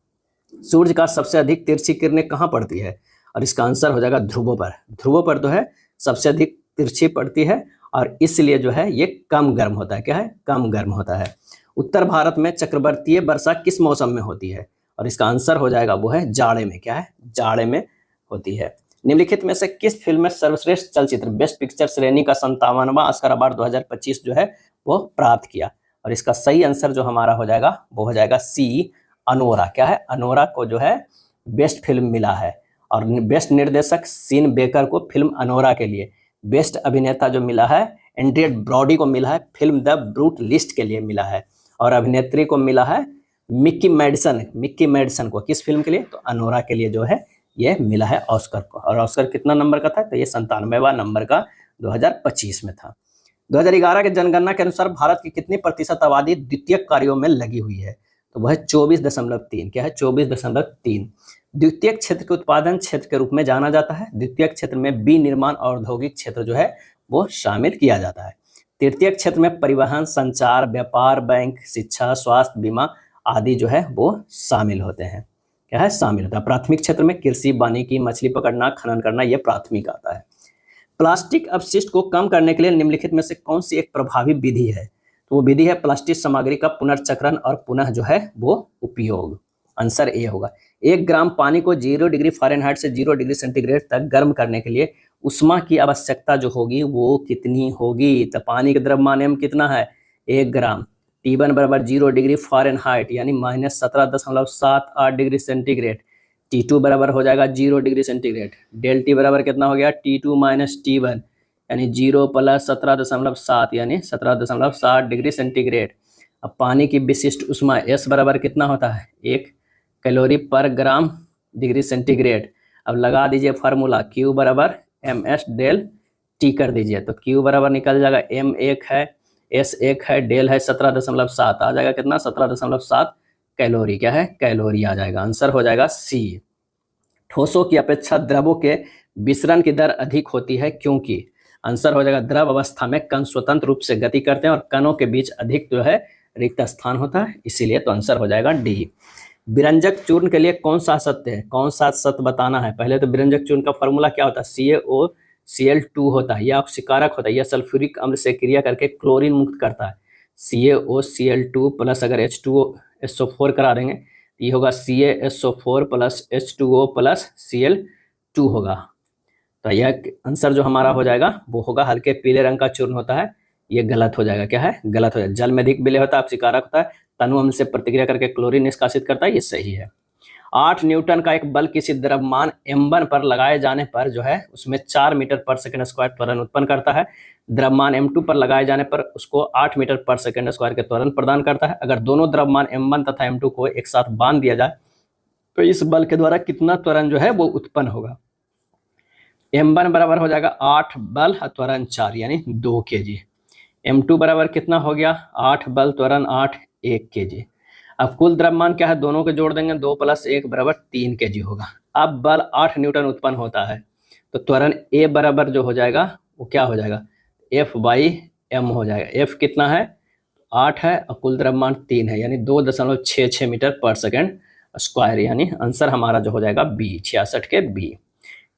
सूर्य का सबसे अधिक तिरछी किरणें कहाँ पड़ती है, और इसका आंसर हो जाएगा ध्रुवों पर। ध्रुवों पर जो है सबसे अधिक तिरछी पड़ती है, और इसलिए जो है ये कम गर्म होता है। क्या है, कम गर्म होता है। उत्तर भारत में चक्रवातीय वर्षा किस मौसम में होती है, और इसका आंसर हो जाएगा वो है जाड़े में। क्या है, जाड़े में होती है। निम्नलिखित में से किस फिल्म में सर्वश्रेष्ठ चलचित्र बेस्ट पिक्चर श्रेणी का 57वां ऑस्कर अवार्ड 2025 जो है वो प्राप्त किया, और इसका सही आंसर जो हमारा हो जाएगा वो हो जाएगा सी, अनोरा। क्या है, अनोरा को जो है बेस्ट फिल्म मिला है। और बेस्ट निर्देशक सीन बेकर को फिल्म अनोरा के लिए। बेस्ट अभिनेता जो मिला है एंड्रियड ब्रॉडी को मिला है, फिल्म द ब्रूट लिस्ट के लिए मिला है। और अभिनेत्री को मिला है मिक्की मैडिसन को। किस फिल्म के लिए, तो अनोरा के लिए जो है ये मिला है ऑस्कर को। और ऑस्कर कितना नंबर का था, तो ये 97वां नंबर का 2025 में था। 2011 के जनगणना के अनुसार भारत की कितनी प्रतिशत आबादी द्वितीयक कार्यों में लगी हुई है, तो वह 24.3। क्या है, 24.3। द्वितीयक क्षेत्र के उत्पादन क्षेत्र के रूप में जाना जाता है। द्वितीयक क्षेत्र में विनिर्माण और औद्योगिक क्षेत्र जो है वो शामिल किया जाता है। तृतीयक क्षेत्र में परिवहन, संचार, व्यापार, बैंक, शिक्षा, स्वास्थ्य, बीमा आदि जो है वो शामिल होते हैं। क्या है, शामिल होता है। प्राथमिक क्षेत्र में कृषि, वानिकी, मछली पकड़ना, खनन करना, ये प्राथमिक आता है। प्लास्टिक अपशिष्ट को कम करने के लिए निम्नलिखित में से कौन सी एक प्रभावी विधि है? तो वो विधि है प्लास्टिक सामग्री का पुनर्चक्रण और पुनः जो है वो उपयोग। आंसर ए होगा। 1 ग्राम पानी को 0 डिग्री फ़ारेनहाइट से 0 डिग्री सेंटीग्रेड तक गर्म करने के लिए उष्मा की आवश्यकता जो होगी वो कितनी होगी? तो पानी का द्रव्यमान m कितना है? 1 ग्राम। T1 बराबर 0 डिग्री फ़ारेनहाइट यानी -17.78 डिग्री सेंटीग्रेड। T2 बराबर हो जाएगा 0 डिग्री सेंटीग्रेड। डेल T बराबर कितना हो गया? T2 माइनस T1 यानी 0 प्लस 17.7 यानी 17.7 डिग्री सेंटीग्रेड। अब पानी की विशिष्ट उष्मा S बराबर कितना होता है? 1 कैलोरी पर ग्राम डिग्री सेंटीग्रेड। अब लगा दीजिए फार्मूला, Q बराबर MS डेल T कर दीजिए, तो Q बराबर निकल जाएगा M 1 है, S 1 है, डेल है 17.7, आ जाएगा कितना? 17.7 कैलोरी। क्या है? कैलोरी आ जाएगा। आंसर हो जाएगा C। ठोसों की अपेक्षा द्रवों के विसरण की दर अधिक होती है क्योंकि? आंसर हो जाएगा द्रव अवस्था में कण स्वतंत्र रूप से गति करते हैं और कणों के बीच अधिक जो है रिक्त स्थान होता है, इसीलिए। तो आंसर हो जाएगा डी। विरंजक चूर्ण के लिए कौन सा सत्य है? कौन सा सत्य बताना है? पहले तो विरंजक चूर्ण का फॉर्मूला क्या होता है? CaOCl2 होता है। यह ऑक्सीकारक होता है, यह सल्फ्यूरिक अम्ल से क्रिया करके क्लोरीन मुक्त करता है। CaOCl2 प्लस अगर H2SO4 करा देंगे, ये होगा CaSO4 plus H2O plus Cl2 होगा। तो यह आंसर जो हमारा हो जाएगा वो होगा हल्के पीले रंग का चूर्ण होता है, ये गलत हो जाएगा। क्या है? गलत हो जाएगा। जल में अधिक विलय होता है, ऑक्सीकारक होता है, तनु अम्ल से प्रतिक्रिया करके क्लोरीन निष्कासित करता है, ये सही है। 8 न्यूटन का एक बल किसी द्रव्यमान m1 पर लगाए जाने पर जो है उसमें 4 मीटर पर सेकंड स्क्वायर त्वरण उत्पन्न करता है। द्रव्यमान m2 पर लगाए जाने पर उसको 8 मीटर पर सेकंड स्क्वायर के त्वरण प्रदान करता है। अगर दोनों द्रव्यमान m1 तथा m2 को एक साथ बांध दिया जाए तो इस बल के द्वारा कितना त्वरण जो है वो उत्पन्न होगा? m1 बराबर हो जाएगा 8 बल त्वरण 4 यानी 2 kg। m2 बराबर कितना हो गया? 8 बल त्वरण 8 1 kg। अब कुल द्रव्यमान क्या है? दोनों के जोड़ देंगे, 2 + 1 बराबर 3 kg होगा। अब बल 8 न्यूटन उत्पन्न होता है तो त्वरण A बराबर जो हो जाएगा वो क्या हो जाएगा? F/m हो जाएगा। F कितना है? 8 है और कुल द्रव्यमान 3 है यानी 2.66 मीटर पर सेकंड स्क्वायर, यानी आंसर हमारा जो हो जाएगा B, 66 के B।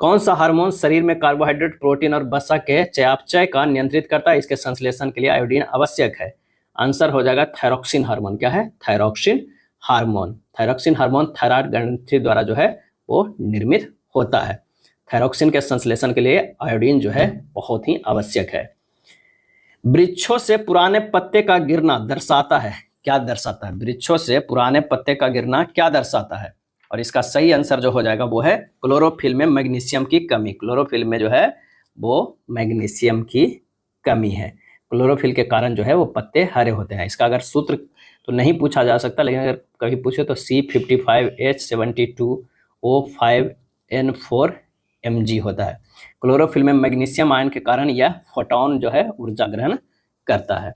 कौन सा हार्मोन शरीर में कार्बोहाइड्रेट, प्रोटीन और वसा के चयापचय का नियंत्रित करता है? इसके संश्लेषण के लिए आयोडीन आवश्यक है। आंसर हो जाएगा थायरॉक्सिन हार्मोन। क्या है? Thyroxine hormone. Thyroxine hormone thyroid ग्रंथि द्वारा जो है वो निर्मित होता है। थायरॉक्सिन के संश्लेषण के लिए आयोडीन जो है बहुत ही आवश्यक है। वृक्षों से पुराने पत्ते का गिरना दर्शाता है, क्या दर्शाता है? वृक्षों से पुराने पत्ते का गिरना क्या दर्शाता है? और इसका सही आंसर जो हो जाएगा वो है क्लोरोफिल में मैग्नीशियम की कमी। क्लोरोफिल में जो है वो मैग्नीशियम की कमी है। क्लोरोफिल के कारण जो है वो पत्ते हरे होते हैं। इसका अगर सूत्र तो नहीं पूछा जा सकता, लेकिन अगर कभी पूछे तो C55H72O5N4Mg होता है। क्लोरोफिल में मैग्नीशियम आयन के कारण यह फोटोन जो है ऊर्जा ग्रहण करता है।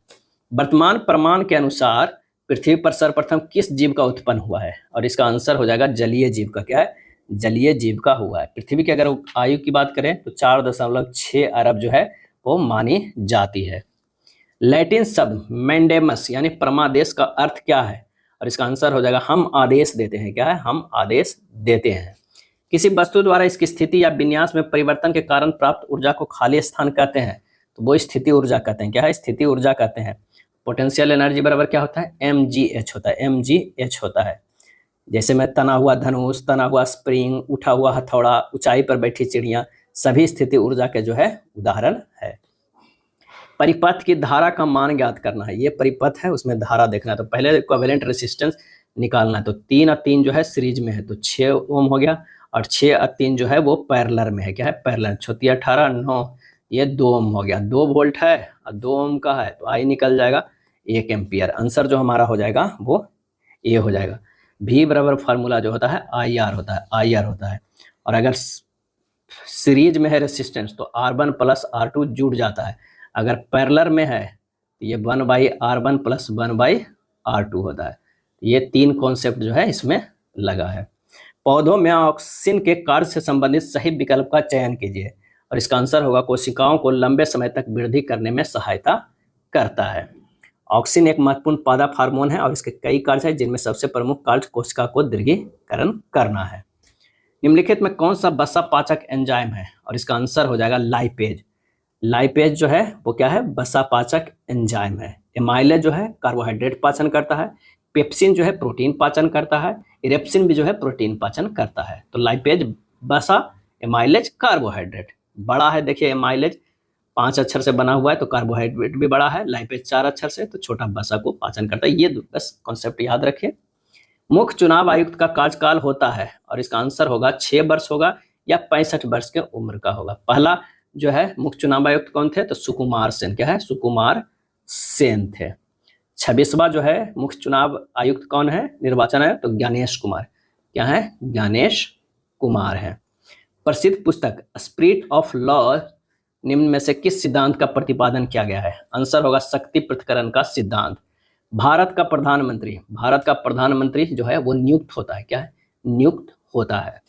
वर्तमान प्रमाण के अनुसार पृथ्वी पर सर्वप्रथम किस जीव का उत्पन्न हुआ है? और इसका आंसर हो जाएगा जलीय जीव का। क्या है? जलीय जीव का हुआ है। पृथ्वी की अगर आयु की बात करें तो 4.6 अरब जो है वो मानी जाती है। लैटिन शब्द मैंडेमस यानी परमादेश का अर्थ क्या है? और इसका आंसर हो जाएगा हम आदेश देते हैं। क्या है? हम आदेश देते हैं। किसी वस्तु द्वारा इसकी स्थिति या विन्यास में परिवर्तन के कारण प्राप्त ऊर्जा को खाली स्थान कहते हैं, तो वो स्थिति ऊर्जा कहते हैं। क्या है? स्थिति ऊर्जा कहते हैं। पोटेंशियल एनर्जी बराबर क्या होता है? mgh होता है। mgh होता है। जैसे में तना हुआ धनुष, तना हुआ स्प्रिंग, उठा हुआ हथौड़ा, ऊंचाई पर बैठी चिड़िया, सभी स्थिति ऊर्जा के जो है उदाहरण है। परिपथ की धारा का मान ज्ञात करना है। ये परिपथ है, उसमें धारा देखना है। तो पहले इक्विवेलेंट रेसिस्टेंस निकालना है। तो 3 और 3 जो है सीरीज में है तो 6 ओम हो गया, और 6 और 3 जो है वो पैरेलल में है। क्या है? पैरेलल। 6 18 9 ये 2 ओम हो गया। 2 वोल्ट है और 2 ओम का है तो आई निकल जाएगा 1 एम्पियर। आंसर जो हमारा हो जाएगा वो ये हो जाएगा। V बराबर फार्मूला जो होता है IR होता है, IR होता है। और अगर सीरीज में है रेसिस्टेंस तो R1 प्लस R2 जुड़ जाता है। अगर पैरेलल में है तो ये 1/R1 प्लस 1/R2 होता है। ये 3 कॉन्सेप्ट जो है इसमें लगा है। पौधों में ऑक्सीजन के कार्य से संबंधित सही विकल्प का चयन कीजिए, और इसका आंसर होगा कोशिकाओं को लंबे समय तक वृद्धि करने में सहायता करता है। ऑक्सिन एक महत्वपूर्ण पादप हार्मोन है और इसके कई कार्य हैं, जिनमें सबसे प्रमुख कार्य कोशिका को दीर्घीकरण करना है। निम्नलिखित में कौन सा वसा पाचक एंजाइम है, और इसका आंसर हो जाएगा लाइपेज। लाइपेज जो है वो क्या है, वसा पाचक एंजाइम है। एमाइलेज जो है कार्बोहाइड्रेट पाचन करता है, पेप्सिन जो है प्रोटीन पाचन करता है, इरेप्सिन भी जो है प्रोटीन पाचन करता है। तो लाइपेज वसा, एमाइलेज कार्बोहाइड्रेट। बड़ा है देखिए एमाइलेज 5 अक्षर से बना हुआ है, तो कार्बोहाइड्रेट भी बड़ा है। लाइपेज 4 अक्षर से, तो छोटा वसा को पाचन करता है। ये बस कॉन्सेप्ट याद रखिए। मुख्य चुनाव आयुक्त का कार्यकाल होता है, और इसका आंसर होगा 6 वर्ष होगा या 65 वर्ष के उम्र का होगा। पहला जो है मुख्य चुनाव आयुक्त कौन थे, तो सुकुमार सेन। क्या है, सुकुमार सेन थे। 26वां जो है मुख्य चुनाव आयुक्त कौन है, निर्वाचन आयुक्त, तो ज्ञानेश कुमार। क्या है, ज्ञानेश कुमार है। प्रसिद्ध पुस्तक स्पिरिट ऑफ लॉ निम्न में से किस सिद्धांत का प्रतिपादन किया गया है, आंसर होगा शक्ति पृथक्करण का सिद्धांत। भारत का प्रधानमंत्री जो है वो नियुक्त होता है। क्या है, नियुक्त होता है।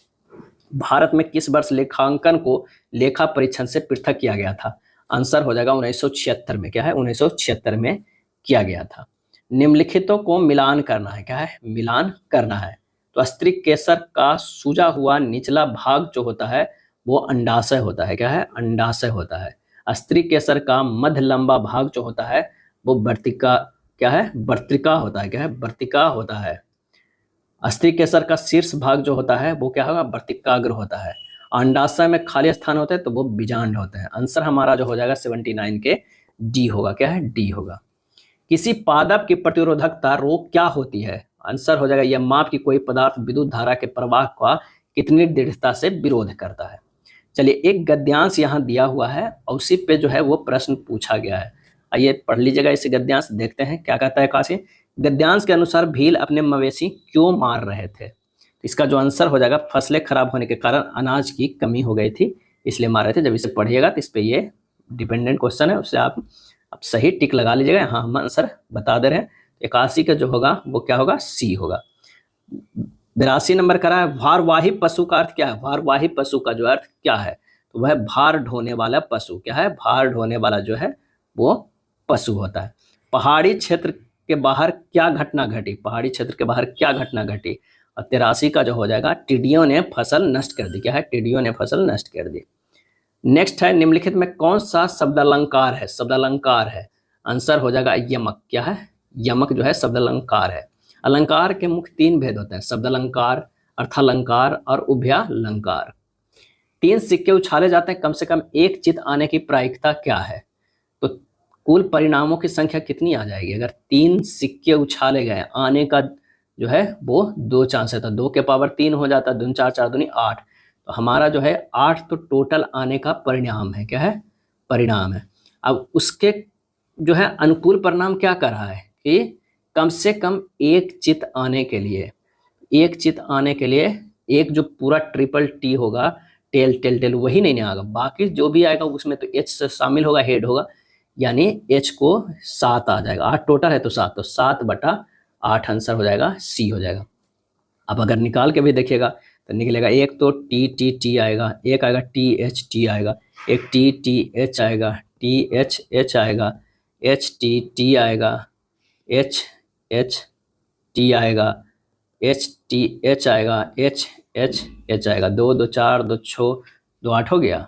भारत में किस वर्ष लेखांकन को लेखा परीक्षण से पृथक किया गया था, आंसर हो जाएगा 1976 में। क्या है, 1976 में किया गया था। निम्नलिखितों को मिलान करना है। क्या है, मिलान करना है। तो स्त्री केसर का सूजा हुआ निचला भाग जो होता है वो अंडाशय होता है। क्या है, अंडाशय होता है। स्त्री केसर का मध्य लंबा भाग जो होता है वो वर्तिका, क्या है, वर्तिका होता है। क्या है, वर्तिका होता है। स्त्री केसर का शीर्ष भाग जो होता है वो क्या होगा, वर्तिकाग्र होता है। अंडाशय में खाली स्थान होते हैं तो वो बीजांड होते हैं। आंसर हमारा जो हो जाएगा 79 के डी होगा। क्या है, डी होगा। किसी पादप की प्रतिरोधकता रोग क्या होती है, आंसर हो जाएगा यह माप की कोई पदार्थ विद्युत धारा के प्रवाह का कितनी दृढ़ता से विरोध करता है। चलिए, एक गद्यांश यहाँ दिया हुआ है और उसी पे जो है वो प्रश्न पूछा गया है। आइए पढ़ लीजिएगा इस गद्यांश, देखते हैं क्या कहता है काशी। गद्यांश के अनुसार भील अपने मवेशी क्यों मार रहे थे, तो इसका जो आंसर हो जाएगा फसलें खराब होने के कारण अनाज की कमी हो गई थी इसलिए मार रहे थे। जब इसे पढ़िएगा तो इस पर ये डिपेंडेंट क्वेश्चन है, उससे आप सही टिक लगा लीजिएगा। हाँ, हम आंसर बता दे रहे हैं। 81 का जो होगा वो क्या होगा, सी होगा। 82 नंबर करा है, भारवाही पशु का अर्थ क्या है। भारवाही पशु का जो अर्थ क्या है, तो वह भार ढोने वाला पशु। क्या है, भार ढोने वाला जो है वो पशु होता है। पहाड़ी क्षेत्र के बाहर क्या घटना घटी, पहाड़ी क्षेत्र के बाहर क्या घटना घटी। और 83 का जो हो जाएगा, टिड्डियों ने फसल नष्ट कर दी। क्या है, टिड्डियों ने फसल नष्ट कर दी। नेक्स्ट है, निम्नलिखित में कौन सा शब्दालंकार है, शब्दालंकार है, आंसर हो जाएगा यमक। क्या है, यमक जो है शब्दालंकार है। अलंकार के मुख्य 3 भेद होते हैं, शब्दालंकार, अर्थालंकार और उभयालंकार। 3 सिक्के उछाले जाते हैं, कम से कम एक चित आने की प्रायिकता क्या है, तो कुल परिणामों की संख्या कितनी आ जाएगी। अगर 3 सिक्के उछाले गए, आने का जो है वो 2 चांस है, तो 2 के पावर 3 हो जाता है, 2 4 4 दूनी 8, तो हमारा जो है 8 तो टोटल आने का परिणाम है। क्या है, परिणाम है। अब उसके जो है अनुकूल परिणाम क्या कर रहा है कि कम से कम एक चित आने के लिए, एक चित आने के लिए एक जो पूरा ट्रिपल टी होगा, टेल टेल टेल वही नहीं आएगा, बाकी जो भी आएगा उसमें तो एच से शामिल होगा, हेड होगा, यानी एच को 7 आ जाएगा। 8 टोटल है तो 7, तो 7/8 आंसर हो जाएगा, सी हो जाएगा। अब अगर निकाल के भी देखिएगा तो निकलेगा, एक तो टी टी टी आएगा, एक आएगा टी एच टी आएगा, एक टी टी एच आएगा, टी एच एच आएगा, एच टी टी आएगा, एच एच टी आएगा, एच टी एच आएगा, एच एच एच आएगा। 2 2 4 2 6 2 8 हो गया।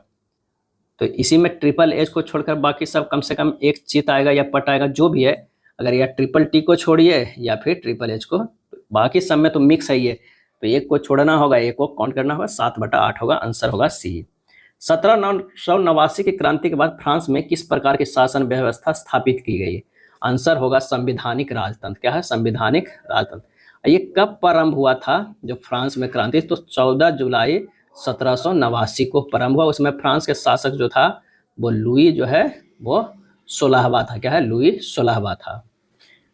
तो इसी में ट्रिपल एच को छोड़कर बाकी सब कम से कम एक चित आएगा या पट आएगा, जो भी है। अगर यह ट्रिपल टी को छोड़िए या फिर ट्रिपल एच को, बाकी सब में तो मिक्स है ये, तो एक को छोड़ना होगा, एक को काउंट करना होगा, 7/8 होगा, आंसर होगा सी। 1789 की क्रांति के बाद फ्रांस में किस प्रकार की शासन व्यवस्था स्थापित की गई, आंसर होगा संविधानिक राजतंत्र। क्या है, संविधानिक राजतंत्र। ये कब प्रारंभ हुआ था जो फ्रांस में क्रांति, तो 14 जुलाई 1789 को प्रारंभ हुआ। उसमें फ्रांस के शासक जो था वो लुई जो है वो 16वां था। क्या है, लुई 16वां था।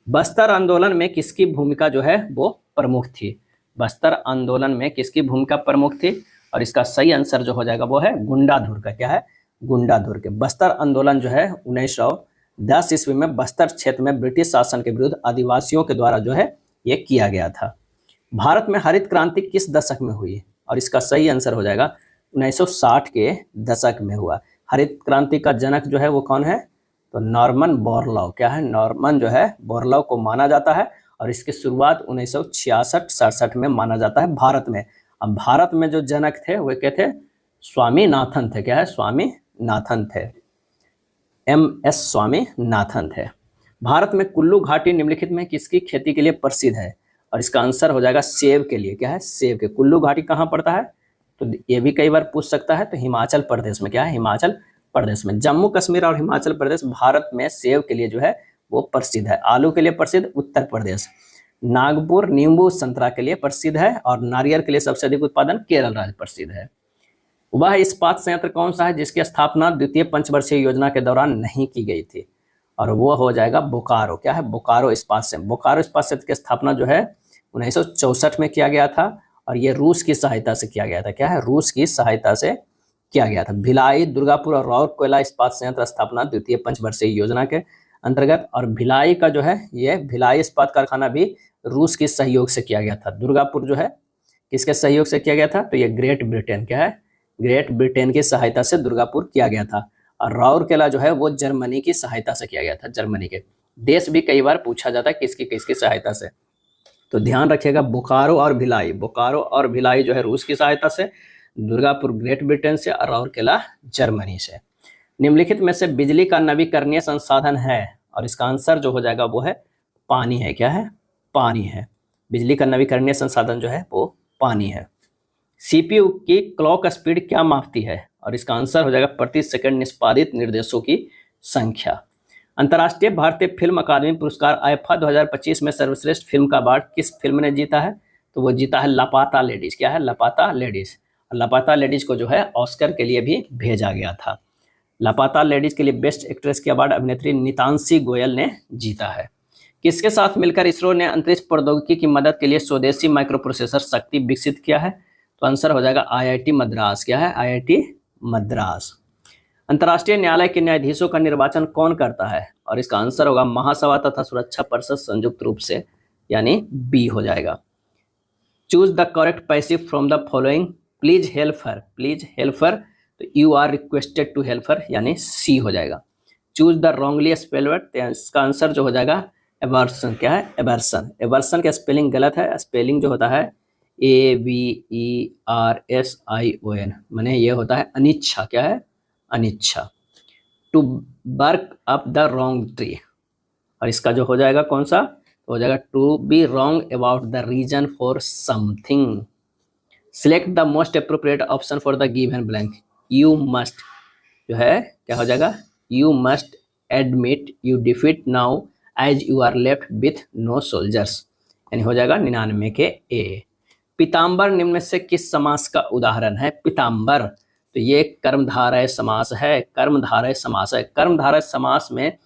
बस्तर आंदोलन में किसकी भूमिका जो है वो प्रमुख थी, बस्तर आंदोलन में किसकी भूमिका प्रमुख थी, और इसका सही आंसर जो हो जाएगा वो है गुंडाधुर का। क्या है, गुंडाधुर के। बस्तर आंदोलन जो है 1910 ईस्वी में बस्तर क्षेत्र में ब्रिटिश शासन के विरुद्ध आदिवासियों के द्वारा जो है ये किया गया था। भारत में हरित क्रांति किस दशक में हुई, और इसका सही आंसर हो जाएगा 1960 के दशक में हुआ। हरित क्रांति का जनक जो है वो कौन है, तो नॉर्मन बोरलॉग, क्या है, नॉर्मन जो है बोरलॉग को माना जाता है और इसकी शुरुआत 1966-67 में माना जाता है भारत में। अब भारत में जो जनक थे वो क्या थे, स्वामीनाथन थे, क्या है, स्वामीनाथन थे, MS स्वामीनाथन थे। भारत में कुल्लू घाटी निम्नलिखित में किसकी खेती के लिए प्रसिद्ध है, और इसका आंसर हो जाएगा सेब के लिए, क्या है, सेब के। कुल्लू घाटी कहाँ पड़ता है, तो ये भी कई बार पूछ सकता है, तो हिमाचल प्रदेश में, क्या है, हिमाचल प्रदेश में। जम्मू कश्मीर और हिमाचल प्रदेश भारत में सेब के लिए जो है वो प्रसिद्ध है। आलू के लिए प्रसिद्ध उत्तर प्रदेश। नागपुर नींबू संतरा के लिए प्रसिद्ध है, और नारियल के लिए सबसे अधिक उत्पादन केरल राज्य प्रसिद्ध है। वह इस्पात संयंत्र कौन सा है जिसकी स्थापना द्वितीय पंचवर्षीय योजना के दौरान नहीं की गई थी, और वो हो जाएगा बोकारो, क्या है, बोकारो इस्पात संयंत्र। बोकारो इस्पात संयंत्र की स्थापना जो है 1964 में किया गया था, और ये रूस की सहायता से किया गया था, क्या है, रूस की सहायता से किया गया था। भिलाई, दुर्गापुर और राउरकेला इस्पात संयंत्र स्थापना द्वितीय पंचवर्षीय योजना के अंतर्गत, और भिलाई का जो है ये भिलाई इस्पात कारखाना भी रूस के सहयोग से किया गया था। दुर्गापुर जो है किसके सहयोग से किया गया था, तो ये ग्रेट ब्रिटेन, क्या है, ग्रेट ब्रिटेन की सहायता से दुर्गापुर किया गया था। और राउरकेला जो है वो जर्मनी की सहायता से किया गया था। जर्मनी के देश भी कई बार पूछा जाता है किसकी किसकी सहायता से, तो ध्यान रखिएगा बोकारो और भिलाई, बोकारो और भिलाई जो है रूस की सहायता से, दुर्गापुर ग्रेट ब्रिटेन से, और राउरकेला जर्मनी से। निम्नलिखित में से बिजली का नवीकरणीय संसाधन है, और इसका आंसर जो हो जाएगा वो है पानी है, क्या है, पानी है। बिजली का नवीकरणीय संसाधन जो है वो पानी है। CPU की क्लॉक स्पीड क्या मापती है, और इसका आंसर हो जाएगा प्रति सेकंड निष्पादित निर्देशों की संख्या। अंतर्राष्ट्रीय भारतीय फिल्म अकादमी पुरस्कार आईफा 2025 में सर्वश्रेष्ठ फिल्म का अवार्ड किस फिल्म ने जीता है, तो वो जीता है लापता लेडीज, क्या है, लापता लेडीज। लापता लेडीज को जो है ऑस्कर के लिए भी भेजा गया था। लापता लेडीज के लिए बेस्ट एक्ट्रेस की अवार्ड अभिनेत्री नीतांशी गोयल ने जीता है। किसके साथ मिलकर इसरो ने अंतरिक्ष प्रौद्योगिकी की मदद के लिए स्वदेशी माइक्रो प्रोसेसर शक्ति विकसित किया है, तो आंसर हो जाएगा IIT मद्रास, क्या है, IIT मद्रास। अंतर्राष्ट्रीय न्यायालय के न्यायाधीशों का निर्वाचन कौन करता है, और इसका आंसर होगा महासभा तथा सुरक्षा परिषद संयुक्त रूप से, यानी B हो जाएगा। Choose the correct passive from the following, please help her, please help her, तो you are requested to help her, यानी C हो जाएगा। Choose the wrongly spelled word, इसका आंसर जो हो जाएगा एवर्सन, क्या है, एवर्सन। एवर्सन का स्पेलिंग गलत है, स्पेलिंग जो होता है AVERSION, माने ये होता है अनिच्छा, क्या है, अनिच्छा। To bark up the wrong tree, और इसका जो हो जाएगा कौन सा, तो हो जाएगा to be wrong about the reason for something. Select the most appropriate option for the given blank, you must जो है क्या हो जाएगा, you must admit you defeat now as you are left with no soldiers, यानी हो जाएगा 99 के A। पीताम्बर निम्न में से किस समास का उदाहरण है, पीताम्बर, तो ये कर्मधारय समास है, कर्मधारय समास है। कर्मधारय समास में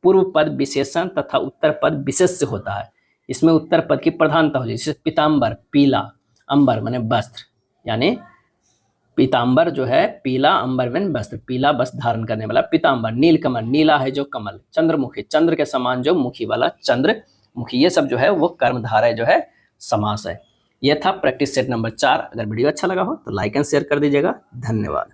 पूर्व पद विशेषण तथा उत्तर पद विशेष्य होता है, इसमें उत्तर पद की प्रधानता होती है। जैसे पीताम्बर, पीला, अंबर माने वस्त्र, यानी पीताम्बर जो है पीला, अंबर में वस्त्र, पीला वस्त्र धारण करने वाला पीताम्बर। नीलकमल, नीला है जो कमल। चंद्रमुखी, चंद्र के समान जो मुखी वाला चंद्रमुखी, ये सब जो है वो कर्मधारय जो है समास है। यह था प्रैक्टिस सेट नंबर 4। अगर वीडियो अच्छा लगा हो तो लाइक एंड शेयर कर दीजिएगा। धन्यवाद।